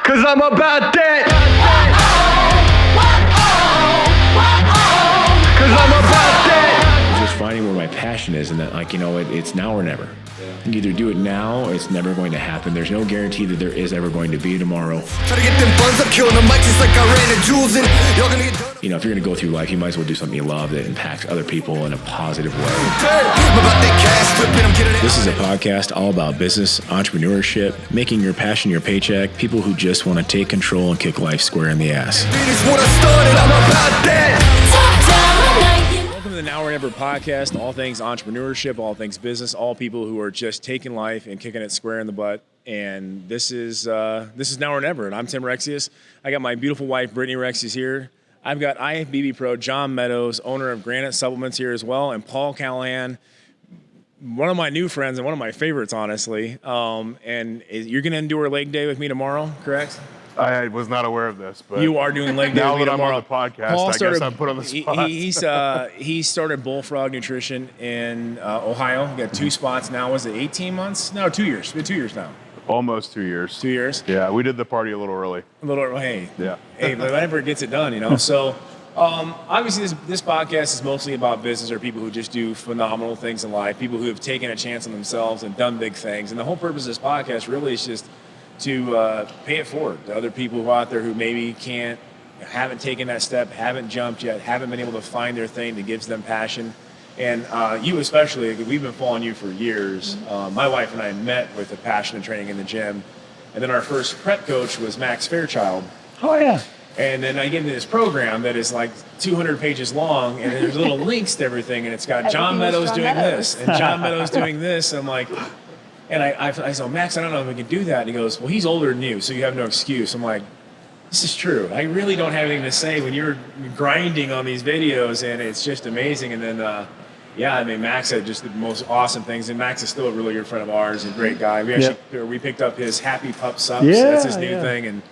Cause I'm about that. Cause I'm about that. Just finding where my passion is, and that, like, you know, it's now or never. You either do it now or it's never going to happen. There's no guarantee that there is ever going to be tomorrow. Try to get them funds up, killing the mic just like I ran the jewels in. Y'all gonna get done. You know, if you're going to go through life, you might as well do something you love that impacts other people in a positive way. I'm about that cash flipping, I'm getting it. This is a podcast all about business, entrepreneurship, making your passion your paycheck, people who just want to take control and kick life square in the ass. Finish what I started, I'm about that. Welcome to the Now or Never podcast, all things entrepreneurship, all things business, all people who are just taking life and kicking it square in the butt. And this is Now or Never, and I'm Tim Rexius. I got my beautiful wife, Brittany Rexius, here. I've got IFBB Pro, John Meadows, owner of Granite Supplements here as well, and Paul Callahan, one of my new friends and one of my favorites, honestly. And you're going to do our leg day with me tomorrow, correct? I was not aware of this, but You are doing leg day now with me that I'm tomorrow. on the podcast, Paul I started, guess I'm put on the spot. He started Bullfrog Nutrition in Ohio. He got 2 spots now. Was it 18 months? No, 2 years. It's been 2 years now. Almost 2 years. 2 years? Yeah, we did the party a little early. A little, hey. Yeah. Hey, whatever gets it done, you know? So, obviously, this podcast is mostly about business or people who just do phenomenal things in life, people who have taken a chance on themselves and done big things. And the whole purpose of this podcast really is just to pay it forward to other people who are out there who maybe haven't taken that step, haven't jumped yet, haven't been able to find their thing that gives them passion. And you especially, we've been following you for years. My wife and I met with a passion and training in the gym. And then our first prep coach was Max Fairchild. Oh, yeah. And then I get into this program that is like 200 pages long, and there's little links to everything, and it's got John Meadows doing this, and John Meadows doing this. I'm like, and I said, Max, I don't know if we can do that. And he goes, well, he's older than you, so you have no excuse. I'm like, this is true. I really don't have anything to say when you're grinding on these videos, and it's just amazing. And then, yeah, I mean, Max had just the most awesome things, and Max is still a really good friend of ours and great guy. We actually we picked up his Happy Pup Subs. Yeah, That's his new thing, and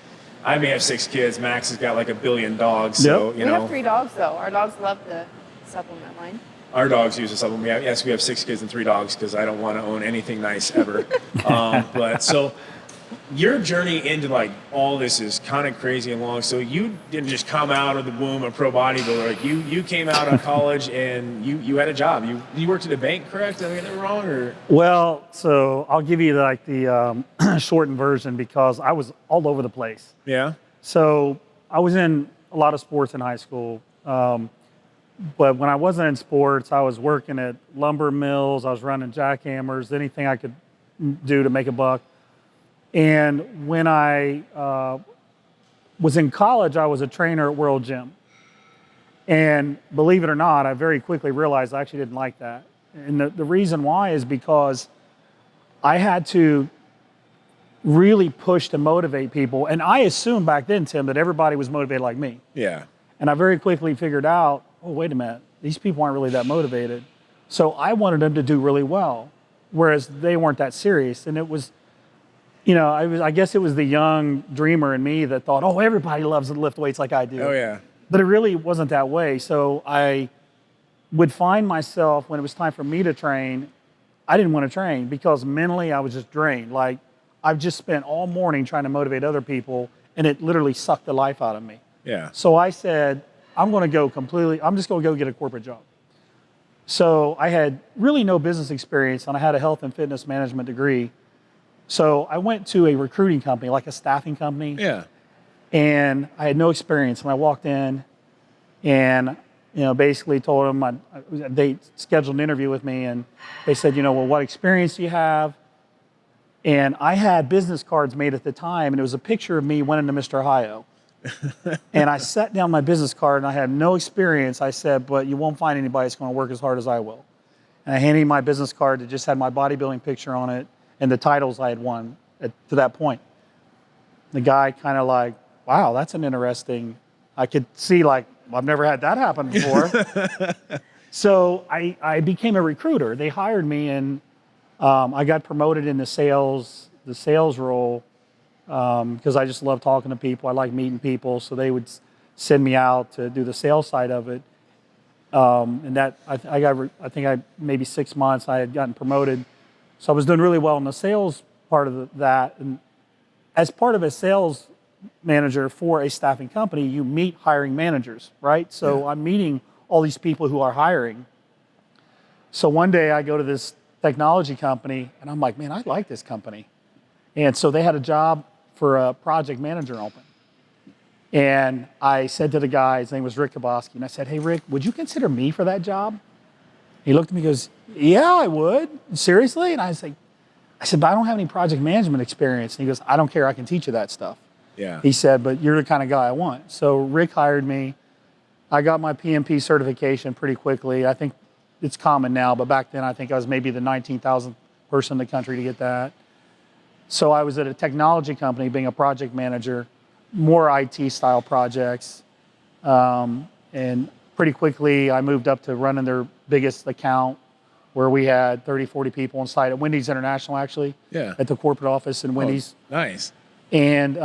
I may have 6 kids. Max has got like 1 billion dogs, so Yep. you We know. have 3 dogs, though. Our dogs love the supplement line. Our dogs use a supplement. Yes, we have 6 kids and 3 dogs because I don't want to own anything nice ever. But so your journey into like all this is kind of crazy and long. So you didn't just come out of the womb a pro bodybuilder. Like you came out of college and you had a job. You worked at a bank, correct? Am I getting that wrong? Or Well, so I'll give you like the shortened version because I was all over the place. yeah, So I was in a lot of sports in high school. But when I wasn't in sports, I was working at lumber mills. I was running jackhammers, anything I could do to make a buck. And when I was in college, I was a trainer at World Gym. And believe it or not, I very quickly realized I actually didn't like that. And the reason why is because I had to really push to motivate people. And I assumed back then, Tim, that everybody was motivated like me. yeah, And I very quickly figured out, oh, wait a minute, these people aren't really that motivated. So I wanted them to do really well, whereas they weren't that serious. And it was, you know, I guess it was the young dreamer in me that thought, oh, everybody loves to lift weights like I do. oh yeah, But it really wasn't that way. So I would find myself, when it was time for me to train, I didn't want to train because mentally I was just drained. Like, I've just spent all morning trying to motivate other people, and it literally sucked the life out of me. yeah, So I said, I'm just going to go get a corporate job. So I had really no business experience, and I had a health and fitness management degree. So I went to a recruiting company, like a staffing company, yeah, and I had no experience. And I walked in and, you know, basically told them, they scheduled an interview with me, and they said, you know, well, what experience do you have? And I had business cards made at the time, and it was a picture of me winning to Mr. Ohio. And I set down my business card, and I had no experience. I said, but you won't find anybody that's going to work as hard as I will. And I handed him my business card that just had my bodybuilding picture on it and the titles I had won to that point. The guy kind of like, wow, that's an interesting, I could see like, I've never had that happen before. So I became a recruiter. They hired me, and I got promoted in the sales role. Because I just love talking to people. I like meeting people, so they would send me out to do the sales side of it. And that I think maybe 6 months I had gotten promoted, so I was doing really well in the sales part of that. And as part of a sales manager for a staffing company, you meet hiring managers, right? So I'm meeting all these people who are hiring. So one day I go to this technology company and I'm like, man, I like this company. And so they had a job for a project manager open. And I said to the guy, his name was Rick Kaboski, and I said, hey, Rick, would you consider me for that job? He looked at me and goes, yeah, I would. Seriously? And I said, but I don't have any project management experience. And he goes, I don't care. I can teach you that stuff. Yeah. He said, but you're the kind of guy I want. So Rick hired me. I got my PMP certification pretty quickly. I think it's common now, but back then I think I was maybe the 19,000th person in the country to get that. So I was at a technology company being a project manager, more IT style projects. And pretty quickly I moved up to running their biggest account where we had 30, 40 people on site at Wendy's International, actually, at the corporate office in Wendy's. Nice. And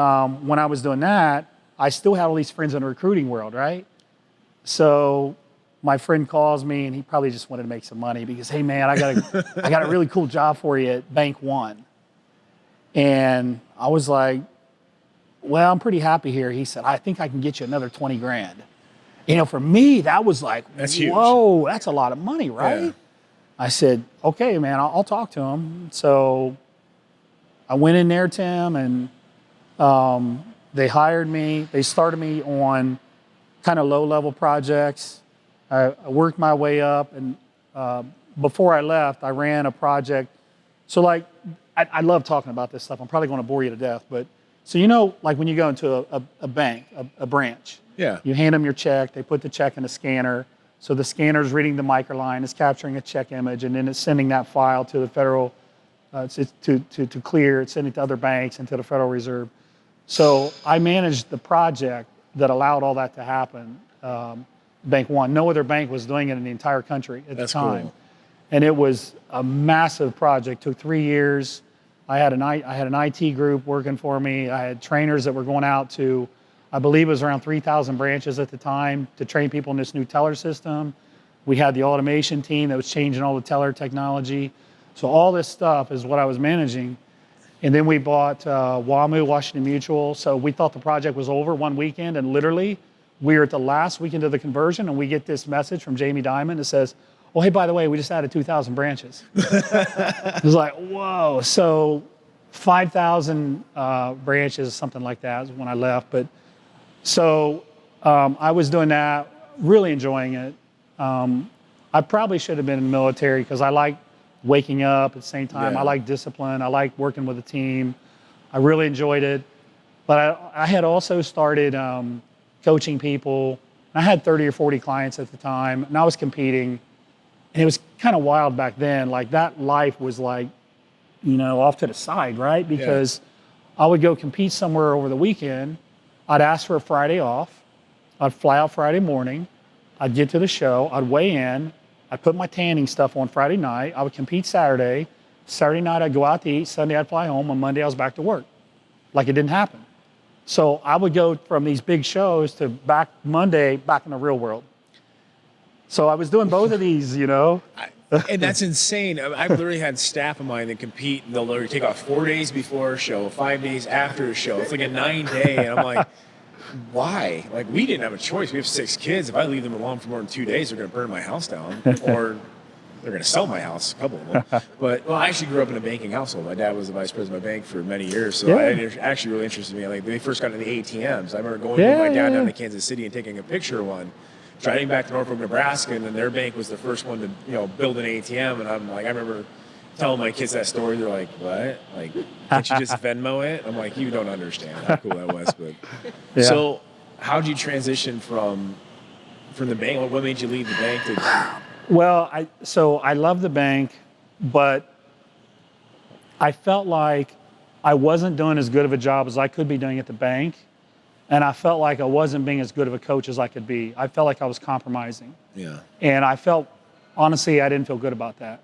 when I was doing that, I still had all these friends in the recruiting world, right? So my friend calls me and he probably just wanted to make some money because, hey man, I got a really cool job for you at Bank One. And I was like, well, I'm pretty happy here. He said, I think I can get you another 20 grand. You know, for me, that was like, that's huge. Whoa, that's a lot of money, right? Yeah. I said, okay, man, I'll talk to him. So I went in there, Tim, and they hired me. They started me on kind of low-level projects. I worked my way up, and before I left, I ran a project. So, like, I love talking about this stuff. I'm probably going to bore you to death, but so you know, like when you go into a bank, a branch, you hand them your check. They put the check in a scanner. So the scanner is reading the microline, it's capturing a check image, and then it's sending that file to the federal, to clear. It's sending it to other banks and to the Federal Reserve. So I managed the project that allowed all that to happen. Bank One. No other bank was doing it in the entire country at the time. Cool. And it was a massive project. Took 3 years. I had an IT group working for me. I had trainers that were going out to, I believe it was around 3,000 branches at the time to train people in this new teller system. We had the automation team that was changing all the teller technology. So all this stuff is what I was managing. And then we bought WAMU, Washington Mutual. So we thought the project was over one weekend, and literally we were at the last weekend of the conversion, and we get this message from Jamie Dimon that says, oh, hey, by the way, we just added 2,000 branches. It was like, whoa. So 5,000 branches, something like that is when I left. But so I was doing that, really enjoying it. I probably should have been in the military because I like waking up at the same time. I like discipline. I like working with a team. I really enjoyed it. But I had also started coaching people. I had 30 or 40 clients at the time, and I was competing. And it was kind of wild back then. Like that life was like, you know, off to the side, right? Because I would go compete somewhere over the weekend. I'd ask for a Friday off. I'd fly out Friday morning. I'd get to the show. I'd weigh in. I'd put my tanning stuff on Friday night. I would compete Saturday. Saturday night, I'd go out to eat. Sunday, I'd fly home. On Monday, I was back to work. Like it didn't happen. So I would go from these big shows to Monday, back in the real world. So I was doing both of these, you know. And that's insane. I've literally had staff of mine that compete, and they'll literally take off 4 days before a show, 5 days after a show. It's like a 9-day, and I'm like, why? Like, we didn't have a choice. We have 6 kids. If I leave them alone for more than 2 days, they're going to burn my house down, or they're going to sell my house, a couple of them. But, well, I actually grew up in a banking household. My dad was the vice president of my bank for many years, so it actually really interested me. Like, they first got into the ATMs. I remember going with my dad down to Kansas City and taking a picture of one. Driving back to Norfolk, Nebraska, and then their bank was the first one to, you know, build an ATM. And I'm like, I remember telling my kids that story. They're like, "What? Like, can't you just Venmo it?" I'm like, "You don't understand how cool that was." But so, how'd you transition from the bank? What made you leave the bank? Well, I love the bank, but I felt like I wasn't doing as good of a job as I could be doing at the bank. And I felt like I wasn't being as good of a coach as I could be. I felt like I was compromising. Yeah. And I felt, honestly, I didn't feel good about that.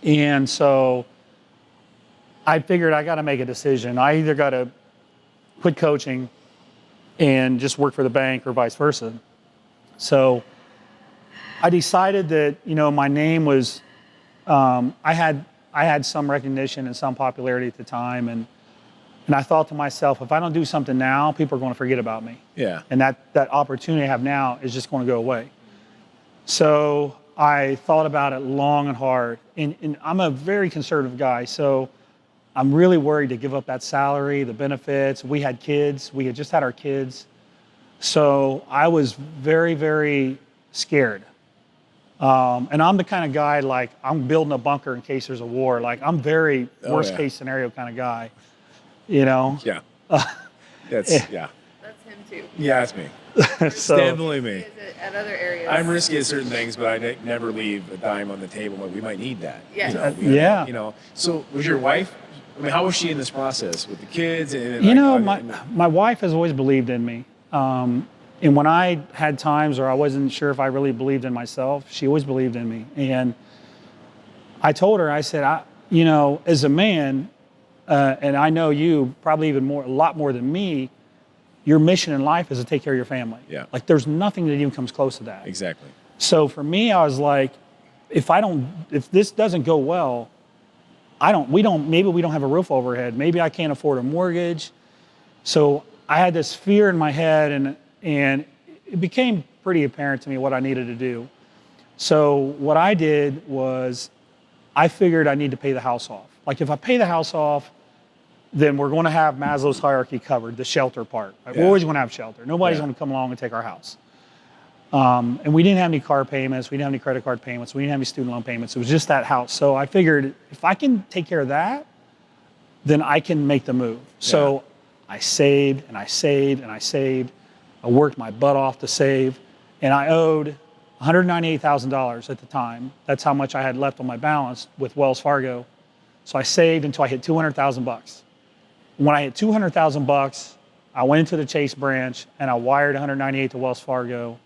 And so I figured I got to make a decision. I either got to quit coaching and just work for the bank or vice versa. So I decided that, you know, my name was, I had some recognition and some popularity at the time. And And I thought to myself, if I don't do something now, people are going to forget about me. Yeah. And that opportunity I have now is just going to go away. So I thought about it long and hard. And I'm a very conservative guy, so I'm really worried to give up that salary, the benefits. We had kids. We had just had our kids. So I was very, very scared. And I'm the kind of guy, like, I'm building a bunker in case there's a war. Like, I'm very worst case scenario kind of guy, you know? Yeah. That's That's him too. Yeah, that's me. It's So, definitely me. Is it at other areas? I'm risky at certain things, but I never leave a dime on the table. But we might need that. Yeah. You know, Yeah. You know. So was your wife? I mean, how was she in this process with the kids? And you like, know, my wife has always believed in me. And when I had times where I wasn't sure if I really believed in myself, she always believed in me. And I told her, I said, you know, as a man, and I know you probably even more, a lot more than me, your mission in life is to take care of your family. Yeah. Like, there's nothing that even comes close to that. Exactly. So for me, I was like, if this doesn't go well, maybe we don't have a roof over our head. Maybe I can't afford a mortgage. So I had this fear in my head, and it became pretty apparent to me what I needed to do. So what I did was I figured I need to pay the house off. Like, if I pay the house off, then we're going to have Maslow's hierarchy covered, the shelter part. Right? Yeah. We're always going to have shelter. Nobody's Yeah. going to come along and take our house. And we didn't have any car payments. We didn't have any credit card payments. We didn't have any student loan payments. It was just that house. So I figured if I can take care of that, then I can make the move. So I saved and I saved and I saved. I worked my butt off to save. And I owed $198,000 at the time. That's how much I had left on my balance with Wells Fargo. So I saved until I hit $200,000. When I hit $200,000, I went into the Chase branch and I wired $198 to Wells Fargo.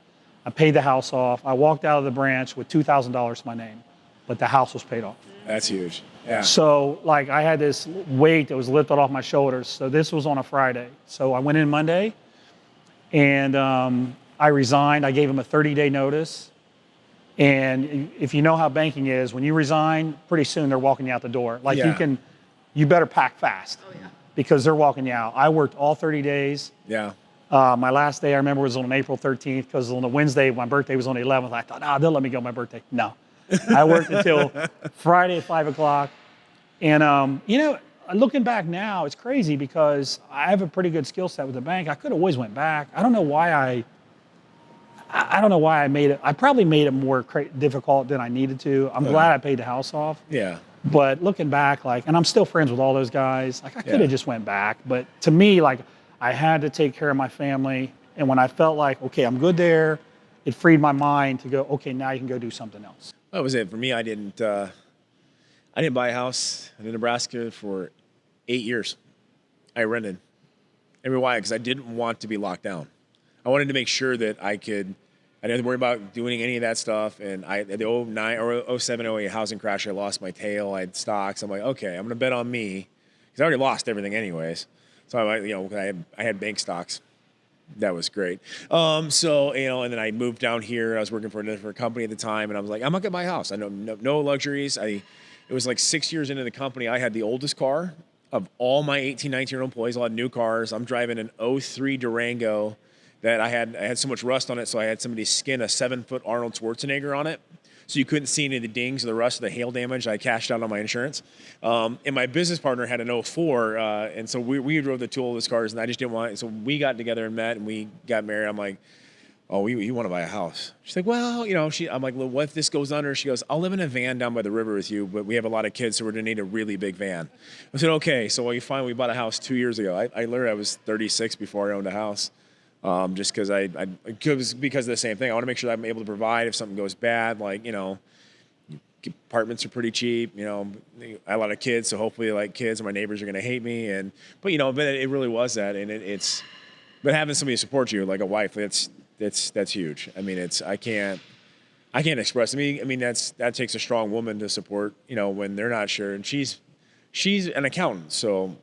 I paid the house off. I walked out of the branch with $2,000 to my name, but the house was paid off. That's huge. Yeah. So, like, I had this weight that was lifted off my shoulders. So this was on a Friday. So I went in Monday, and I resigned. I gave them a 30-day notice. And if you know how banking is, when you resign, pretty soon they're walking you out the door. Like, Yeah. you better pack fast. Oh, yeah. Because they're walking you out. I worked all 30 days. Yeah. My last day, I remember, was on April 13th, because on a Wednesday, my birthday was on the 11th. I thought, they'll let me go on my birthday. No. I worked until Friday at 5 o'clock. And, you know, looking back now, it's crazy because I have a pretty good skill set with the bank. I could have always went back. I don't know why I made it. I probably made it more difficult than I needed to. I'm glad I paid the house off. Yeah. But looking back, like, and I'm still friends with all those guys. Like, I could have just went back. But to me, like, I had to take care of my family. And when I felt like, okay, I'm good there, it freed my mind to go, okay, now you can go do something else. That was it for me. I didn't buy a house in Nebraska for 8 years. I rented. And why? Because I didn't want to be locked down. I wanted to make sure that I didn't have to worry about doing any of that stuff. And the 09 or 07, 08 housing crash, I lost my tail. I had stocks. I'm like, okay, I'm going to bet on me, because I already lost everything anyways. So I had bank stocks. That was great. So, you know, and then I moved down here. I was working for a different company at the time, and I was like, I'm not gonna buy a house. I know no luxuries. It was like 6 years into the company. I had the oldest car of all my 18, 19-year-old employees. All had new cars. I'm driving an 03 Durango that I had so much rust on it, so I had somebody skin a 7-foot Arnold Schwarzenegger on it. So you couldn't see any of the dings or the rust or the hail damage. I cashed out on my insurance. And my business partner had an 04, and so we drove the two oldest cars, and I just didn't want it. So we got together and met, and we got married. I'm like, oh, you want to buy a house? She's like, well, you know, I'm like, well, what if this goes under? She goes, I'll live in a van down by the river with you, but we have a lot of kids, so we're going to need a really big van. I said, okay. So we bought a house 2 years ago. I literally, I was 36 before I owned a house. Just because because of the same thing. I want to make sure that I'm able to provide if something goes bad. Like, you know, apartments are pretty cheap. You know, I have a lot of kids, so hopefully, like, kids and my neighbors are going to hate me. But it really was that, and but having somebody to support you, like a wife, that's huge. I mean, I can't express. I mean that takes a strong woman to support. You know, when they're not sure, and she's an accountant, so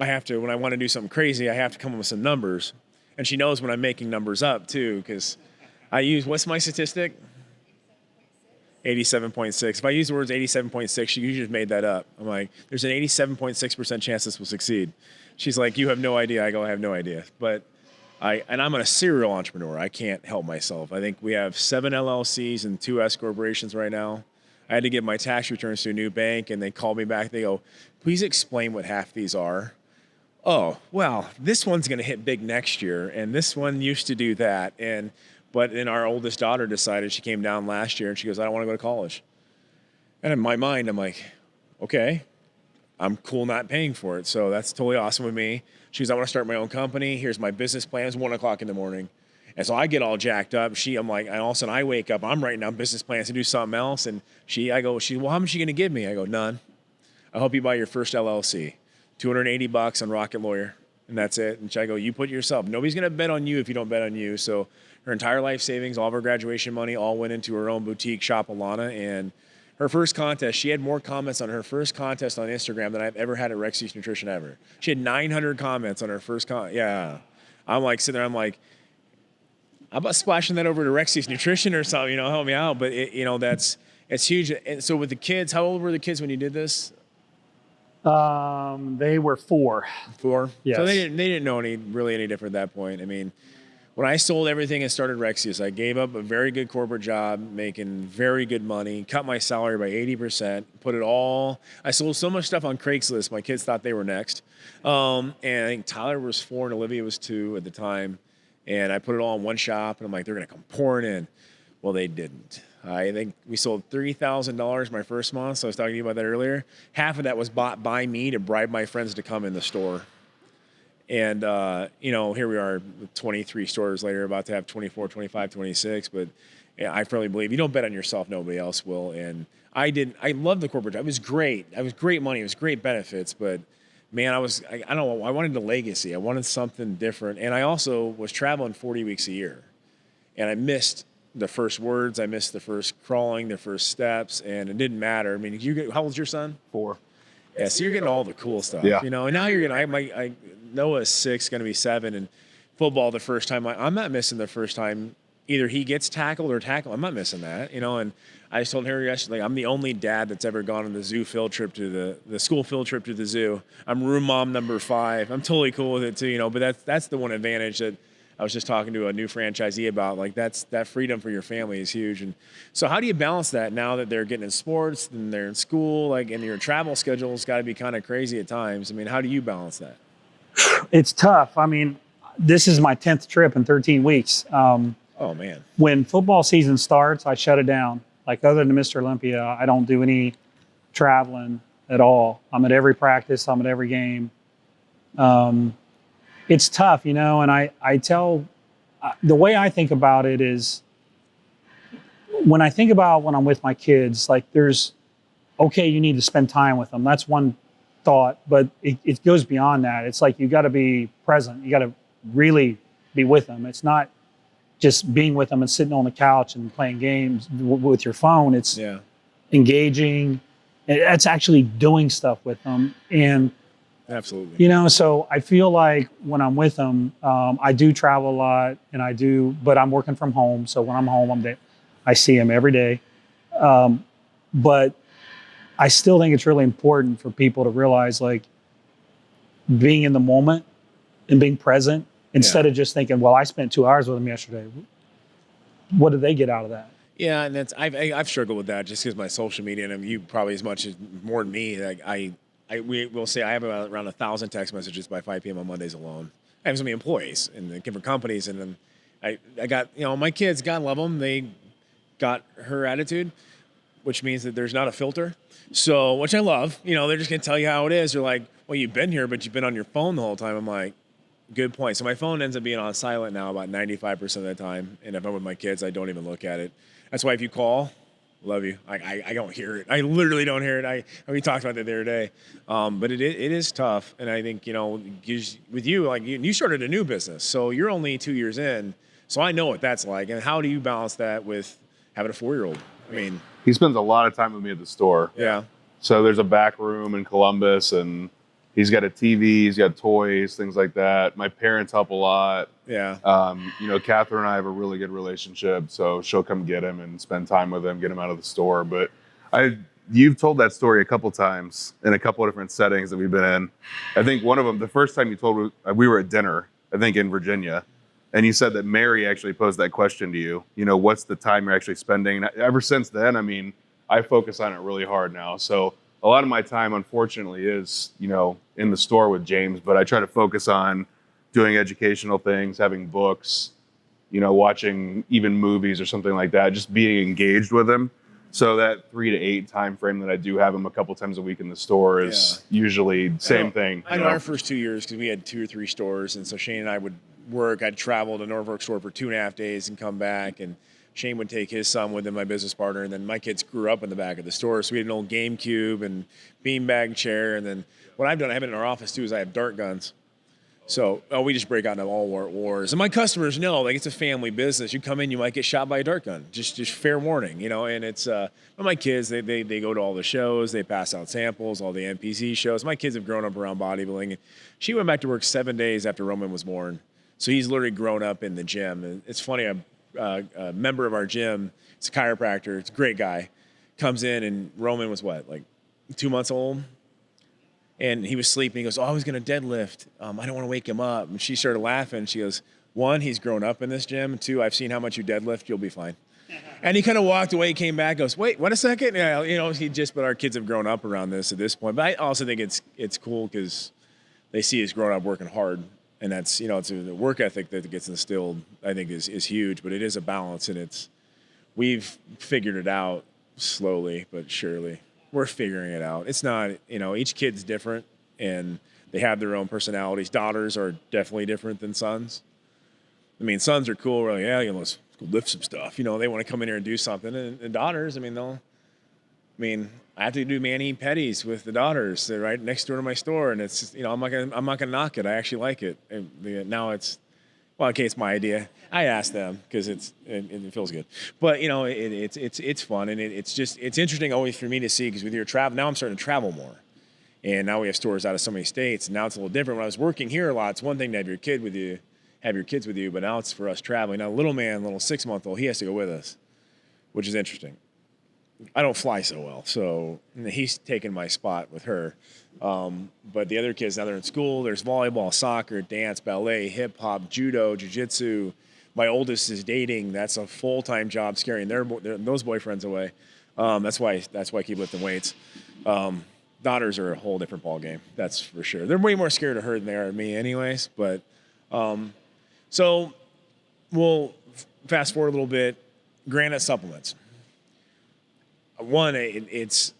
I have to, when I want to do something crazy, I have to come up with some numbers. And she knows when I'm making numbers up, too, because I use, what's my statistic? 87.6. If I use the words 87.6, you just made that up. I'm like, there's an 87.6% chance this will succeed. She's like, you have no idea. I go, I have no idea. But I'm a serial entrepreneur. I can't help myself. I think we have 7 LLCs and 2 S corporations right now. I had to give my tax returns to a new bank, and they called me back. They go, please explain what half these are. Oh, well, this one's going to hit big next year, and this one used to do that. But then our oldest daughter decided, she came down last year, and she goes, I don't want to go to college. And in my mind, I'm like, okay, I'm cool not paying for it. So that's totally awesome with me. She goes, I want to start my own company. Here's my business plan. It's 1 o'clock in the morning. And so I get all jacked up. I'm like, and all of a sudden I wake up, I'm writing down business plans to do something else. And well, how much are you going to give me? I go, none. I'll help you buy your first LLC. $280 on Rocket Lawyer. And that's it. And I go, you put it yourself. Nobody's going to bet on you if you don't bet on you. So her entire life savings, all of her graduation money, all went into her own boutique shop, Alana. And her first contest, she had more comments on her first contest on Instagram than I've ever had at Rexy's Nutrition ever. She had 900 comments on her first Yeah. I'm like sitting there, I'm like, how about splashing that over to Rexy's Nutrition or something, help me out. But it's huge. And so with the kids, how old were the kids when you did this? They were 4. 4? Yes. So they didn't know any different at that point. I mean, when I sold everything and started Rexy's, I gave up a very good corporate job, making very good money, cut my salary by 80%, I sold so much stuff on Craigslist, my kids thought they were next. And I think Tyler was 4 and Olivia was 2 at the time. And I put it all in one shop, and I'm like, they're going to come pouring in. Well, they didn't. I think we sold $3,000 my first month, so I was talking to you about that earlier. Half of that was bought by me to bribe my friends to come in the store. And, here we are 23 stores later, about to have 24, 25, 26. But yeah, I firmly believe you don't bet on yourself, nobody else will. And I loved the corporate job. It was great. It was great money. It was great benefits. But, man, I don't know. I wanted a legacy. I wanted something different. And I also was traveling 40 weeks a year. And I missed the first words. I missed the first crawling, the first steps. And it didn't matter. I mean, how old's your son? 4. Yeah, so you're getting all the cool stuff. Yeah. And now you're getting, Noah's 6, going to be 7. And football the first time, I'm not missing the first time. Either he gets tackled or tackle. I'm not missing that, And I just told her yesterday, I'm the only dad that's ever gone on the zoo field trip to the school field trip to the zoo. I'm room mom number 5. I'm totally cool with it too, But that's the one advantage that I was just talking to a new franchisee about. Like that freedom for your family is huge. And so how do you balance that now that they're getting in sports and they're in school, and your travel schedule's got to be kind of crazy at times. I mean, how do you balance that? It's tough. I mean, this is my 10th trip in 13 weeks. Oh man. When football season starts, I shut it down. Like other than Mr. Olympia, I don't do any traveling at all. I'm at every practice. I'm at every game. It's tough, and I tell, the way I think about it is when I think about when I'm with my kids, like you need to spend time with them. That's one thought, but it goes beyond that. It's like you got to be present. You got to really be with them. It's not just being with them and sitting on the couch and playing games with your phone. It's engaging. It's actually doing stuff with them. And absolutely. So I feel like when I'm with them, I do travel a lot, but I'm working from home. So when I'm home, I see them every day. But I still think it's really important for people to realize, like, being in the moment and being present instead of just thinking, well, I spent 2 hours with them yesterday. What did they get out of that? Yeah, and I've struggled with that just because my social media, and you probably as much as more than me. Like we will say I have around 1,000 text messages by 5 p.m. on Mondays alone. I have so many employees in the different companies, and then I got my kids. God love them. They got her attitude, which means that there's not a filter. So, which I love. They're just gonna tell you how it is. They're like, well, you've been here, but you've been on your phone the whole time. I'm like, good point. So my phone ends up being on silent now about 95% of the time, and if I'm with my kids, I don't even look at it. That's why if you call, love you. I don't hear it. I literally don't hear it. We talked about that the other day. But it is tough. And I think, with you, like you started a new business. So you're only 2 years in. So I know what that's like. And how do you balance that with having a 4-year-old? I mean, he spends a lot of time with me at the store. Yeah. So there's a back room in Columbus, and He's got a TV, he's got toys, things like that. My parents help a lot. Yeah. Catherine and I have a really good relationship, so she'll come get him and spend time with him, get him out of the store. But you've told that story a couple times in a couple of different settings that we've been in. I think one of them, the first time you told, we were at dinner, I think in Virginia, and you said that Mary actually posed that question to you. What's the time you're actually spending? And ever since then, I focus on it really hard now. So a lot of my time, unfortunately, is, in the store with James, but I try to focus on doing educational things, having books, watching even movies or something like that, just being engaged with him. So that 3 to 8 time frame that I do have him a couple times a week in the store is usually same thing. I know our first 2 years, because we had 2 or 3 stores, and so Shane and I would work. I'd travel to Norfolk store for 2.5 days and come back, and Shane would take his son with him, my business partner, and then my kids grew up in the back of the store. So we had an old GameCube and beanbag chair, and then what I've done, I have it in our office too, is I have dart guns. So we just break out into all wars. And my customers know, it's a family business. You come in, you might get shot by a dart gun. Just fair warning, and it's, my kids, they go to all the shows, they pass out samples, all the NPC shows. My kids have grown up around bodybuilding. She went back to work 7 days after Roman was born. So he's literally grown up in the gym. And it's funny, a member of our gym, it's a chiropractor, it's a great guy, comes in, and Roman was 2 months old? And he was sleeping. He goes, I was going to deadlift. I don't want to wake him up. And she started laughing. She goes, 1, he's grown up in this gym. 2, I've seen how much you deadlift. You'll be fine. And he kind of walked away, came back, goes, wait a second. Yeah, but our kids have grown up around this at this point. But I also think it's cool because they see us growing up working hard. And that's, it's the work ethic that gets instilled, I think, is huge. But it is a balance, and we've figured it out slowly but surely. We're figuring it out. It's not, each kid's different, and they have their own personalities. Daughters are definitely different than sons. Sons are cool. We're like, let's go lift some stuff. They want to come in here and do something. And daughters, I have to do mani-pedis with the daughters. They're right next door to my store, and it's, I'm not gonna knock it. I actually like it. And now it's my idea. I asked them because it feels good, but it's fun, and it's interesting always for me to see, because with your travel now, I'm starting to travel more, and now we have stores out of so many states. And now it's a little different. When I was working here a lot, it's one thing to have your kids with you, but now it's for us traveling. Now, little 6-month-old, he has to go with us, which is interesting. I don't fly so well, so he's taking my spot with her. But the other kids, now they're in school. There's volleyball, soccer, dance, ballet, hip hop, judo, jiu-jitsu. My oldest is dating. That's a full-time job, scaring those boyfriends away. That's why I keep lifting weights. Daughters are a whole different ball game. That's for sure. They're way more scared of her than they are of me, anyways. But so we'll fast forward a little bit. Granite supplements. One, it's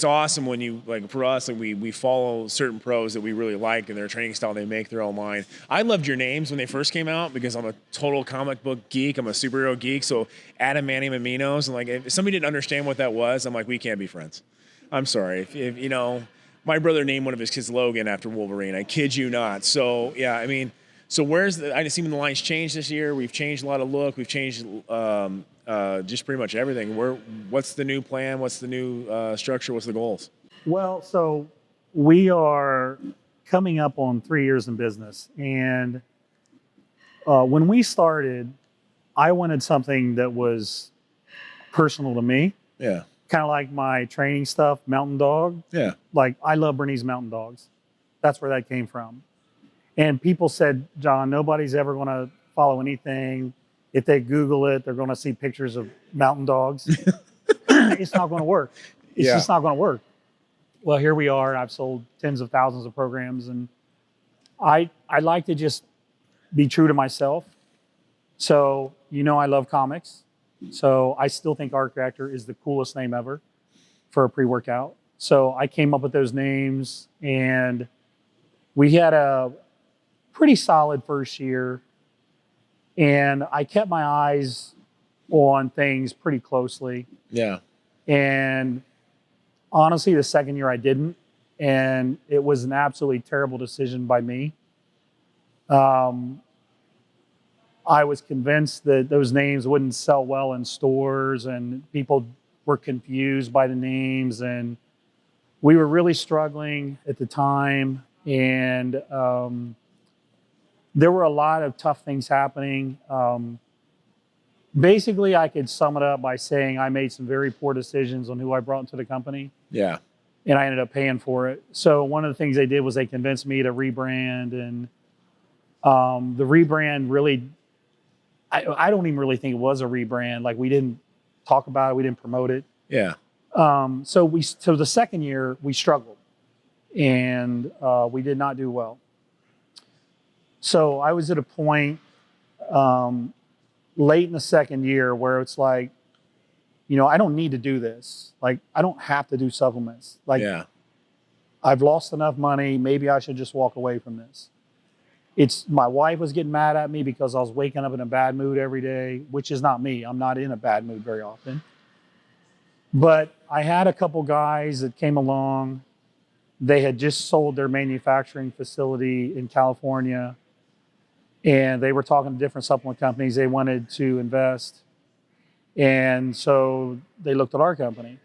awesome when you, for us, we follow certain pros that we really like, and their training style, they make their own line. I loved your names when they first came out because I'm a total comic book geek. I'm a superhero geek. So adamantium and Meadows, and if somebody didn't understand what that was, I'm like, we can't be friends. I'm sorry. If my brother named one of his kids Logan after Wolverine. I kid you not. So yeah, so I just seen the lines change this year. We've changed a lot of look. We've changed just pretty much everything. What's the new plan? What's the new structure? What's the goals? Well, so we are coming up on 3 years in business. And when we started, I wanted something that was personal to me. Yeah. Kind of like my training stuff, Mountain Dog. Yeah. I love Bernese Mountain Dogs. That's where that came from. And people said, John, nobody's ever going to follow anything. If they Google it, they're going to see pictures of mountain dogs. It's not going to work. It's just not going to work. Well, here we are. I've sold tens of thousands of programs, and I like to just be true to myself. So, I love comics. So I still think Arc Reactor is the coolest name ever for a pre-workout. So I came up with those names, and we had a pretty solid first year. And I kept my eyes on things pretty closely. Yeah. And honestly, the second year I didn't. And it was an absolutely terrible decision by me. I was convinced that those names wouldn't sell well in stores, and people were confused by the names. And we were really struggling at the time, and there were a lot of tough things happening. Basically, I could sum it up by saying I made some very poor decisions on who I brought into the company. Yeah. And I ended up paying for it. So one of the things they did was they convinced me to rebrand, and the rebrand really, I don't even really think it was a rebrand. Like, we didn't talk about it, we didn't promote it. Yeah. So the second year we struggled, and we did not do well. So I was at a point late in the second year where it's like, I don't need to do this. Like, I don't have to do supplements. Like, Yeah. I've lost enough money. Maybe I should just walk away from this. My wife was getting mad at me because I was waking up in a bad mood every day, which is not me. I'm not in a bad mood very often. But I had a couple guys that came along. They had just sold their manufacturing facility in California, and they were talking to different supplement companies. They wanted to invest. And so they looked at our company.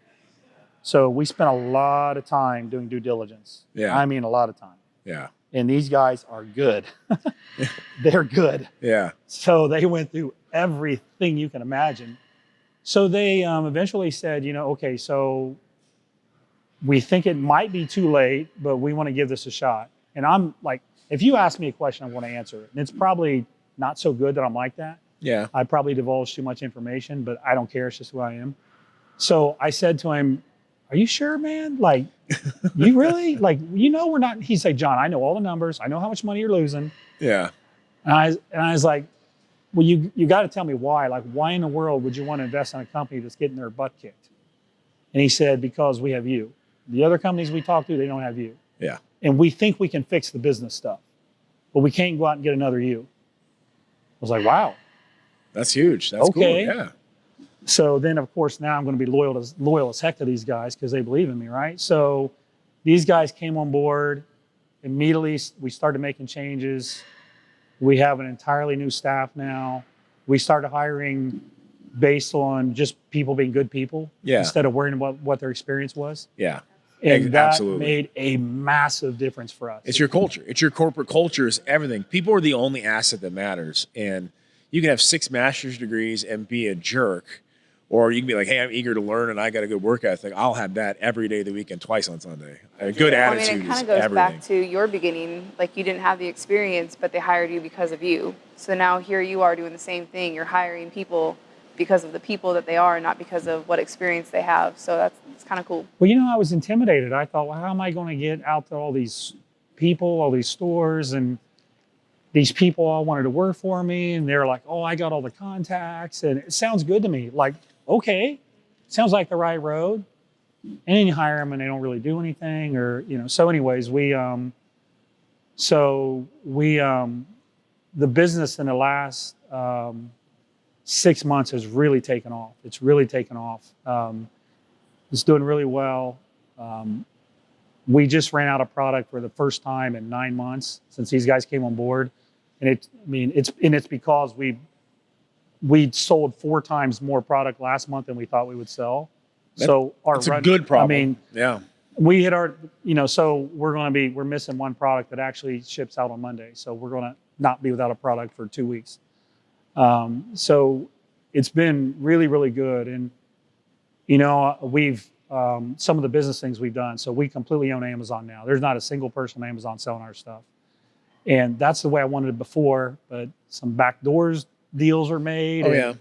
So we spent a lot of time doing due diligence. Yeah. I mean, a lot of time. Yeah. And these guys are good. They're good. Yeah. So they went through everything you can imagine. So they eventually said, okay, so we think it might be too late, but we want to give this a shot. And I'm like, if you ask me a question, I want to answer it. And it's probably not so good that I'm like that. Yeah. I probably divulged too much information, but I don't care. It's just who I am. So I said to him, are you sure, man? Like, you really? Like, we're not. He said, John, I know all the numbers. I know how much money you're losing. Yeah. And I was like, well, you got to tell me why. Like, why in the world would you want to invest in a company that's getting their butt kicked? And he said, because we have you. The other companies we talk to, they don't have you. Yeah. And we think we can fix the business stuff, but we can't go out and get another you. I was like, wow. That's huge. That's Okay. cool. Yeah. So then, of course, now I'm going to be loyal as heck to these guys because they believe in me, right? So these guys came on board. Immediately, we started making changes. We have an entirely new staff now. We started hiring based on just people being good people instead of worrying about what their experience was. Yeah. And that Absolutely. made a massive difference for us. It's your culture. It's your corporate culture. It's everything. People are the only asset that matters. And you can have 6 master's degrees and be a jerk, or you can be like, hey, I'm eager to learn and I got a good work ethic. I'll have that every day of the week and twice on Sunday. A good attitude I mean, it kind is of goes everything. back to your beginning. Like, you didn't have the experience, but they hired you because of you. So now here you are doing the same thing. You're hiring people because of the people that they are, not because of what experience they have. So it's kind of cool. Well, I was intimidated. I thought, well, how am I going to get out to all these people, all these stores, and these people all wanted to work for me, and they're like, oh, I got all the contacts, and it sounds good to me. Like, okay, sounds like the right road. And then you hire them, and they don't really do anything, or So, anyways, the business in the last 6 months has really taken off. It's really taken off. It's doing really well. We just ran out of product for the first time in 9 months since these guys came on board, and it's because we sold 4 times more product last month than we thought we would sell. So That's a good problem. I mean, yeah. we hit our, so we're missing one product that actually ships out on Monday. So we're going to not be without a product for 2 weeks. So it's been really, really good. And, we've, some of the business things we've done. So we completely own Amazon now. There's not a single person on Amazon selling our stuff. And that's the way I wanted it before, but some backdoors deals are made. Oh, and,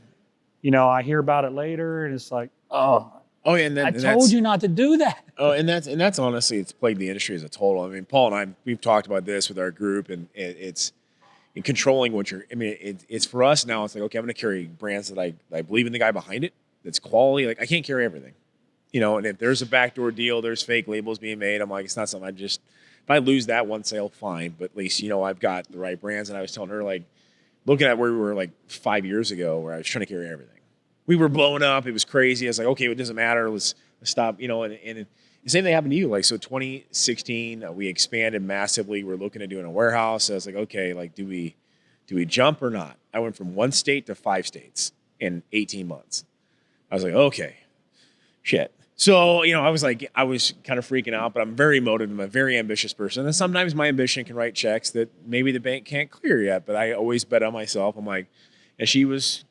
yeah. I hear about it later and it's like, oh, Oh, yeah, and I told you not to do that. Oh, and that's honestly, it's plagued the industry as a total. I mean, Paul and I, we've talked about this with our group, and it's in controlling what you're. I mean, it's for us now. It's like, okay, I'm going to carry brands that I believe in the guy behind it. That's quality. Like, I can't carry everything, And if there's a backdoor deal, there's fake labels being made. I'm like, it's not something. If I lose that one sale, fine. But at least I've got the right brands. And I was telling her, like, looking at where we were like 5 years ago, where I was trying to carry everything. We were blowing up. It was crazy. I was like, okay, it doesn't matter. Let's stop, and the same thing happened to you. Like, so 2016, we expanded massively. We're looking at doing a warehouse. So I was like, okay, like, do we jump or not? I went from 1 state to 5 states in 18 months. I was like, okay, shit. So, I was kind of freaking out, but I'm very motivated. I'm a very ambitious person. And sometimes my ambition can write checks that maybe the bank can't clear yet, but I always bet on myself. I'm like, and she's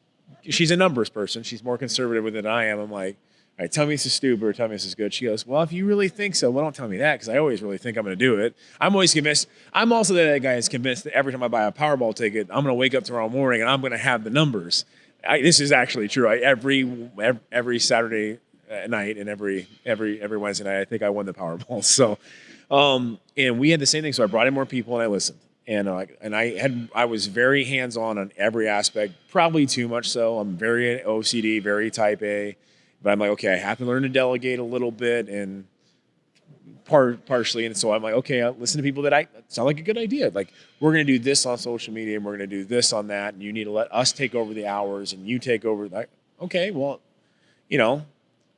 a numbers person. She's more conservative with it than I am. I'm like, all right, tell me this is stupid or tell me this is good. She goes, well, if you really think so, well, don't tell me that because I always really think I'm going to do it. I'm always convinced. I'm also that guy is convinced that every time I buy a Powerball ticket, I'm going to wake up tomorrow morning and I'm going to have the numbers. This is actually true. Every Saturday night and every Wednesday night, I think I won the Powerball. So, and we had the same thing. So I brought in more people and I listened. And I was very hands-on on every aspect, probably too much so. I'm very OCD, very type A. But I'm like, okay, I have to learn to delegate a little bit and partially. And so I'm like, okay, I'll listen to people that sound like a good idea. Like, we're going to do this on social media and we're going to do this on that. And you need to let us take over the hours and you take over that. Okay, well,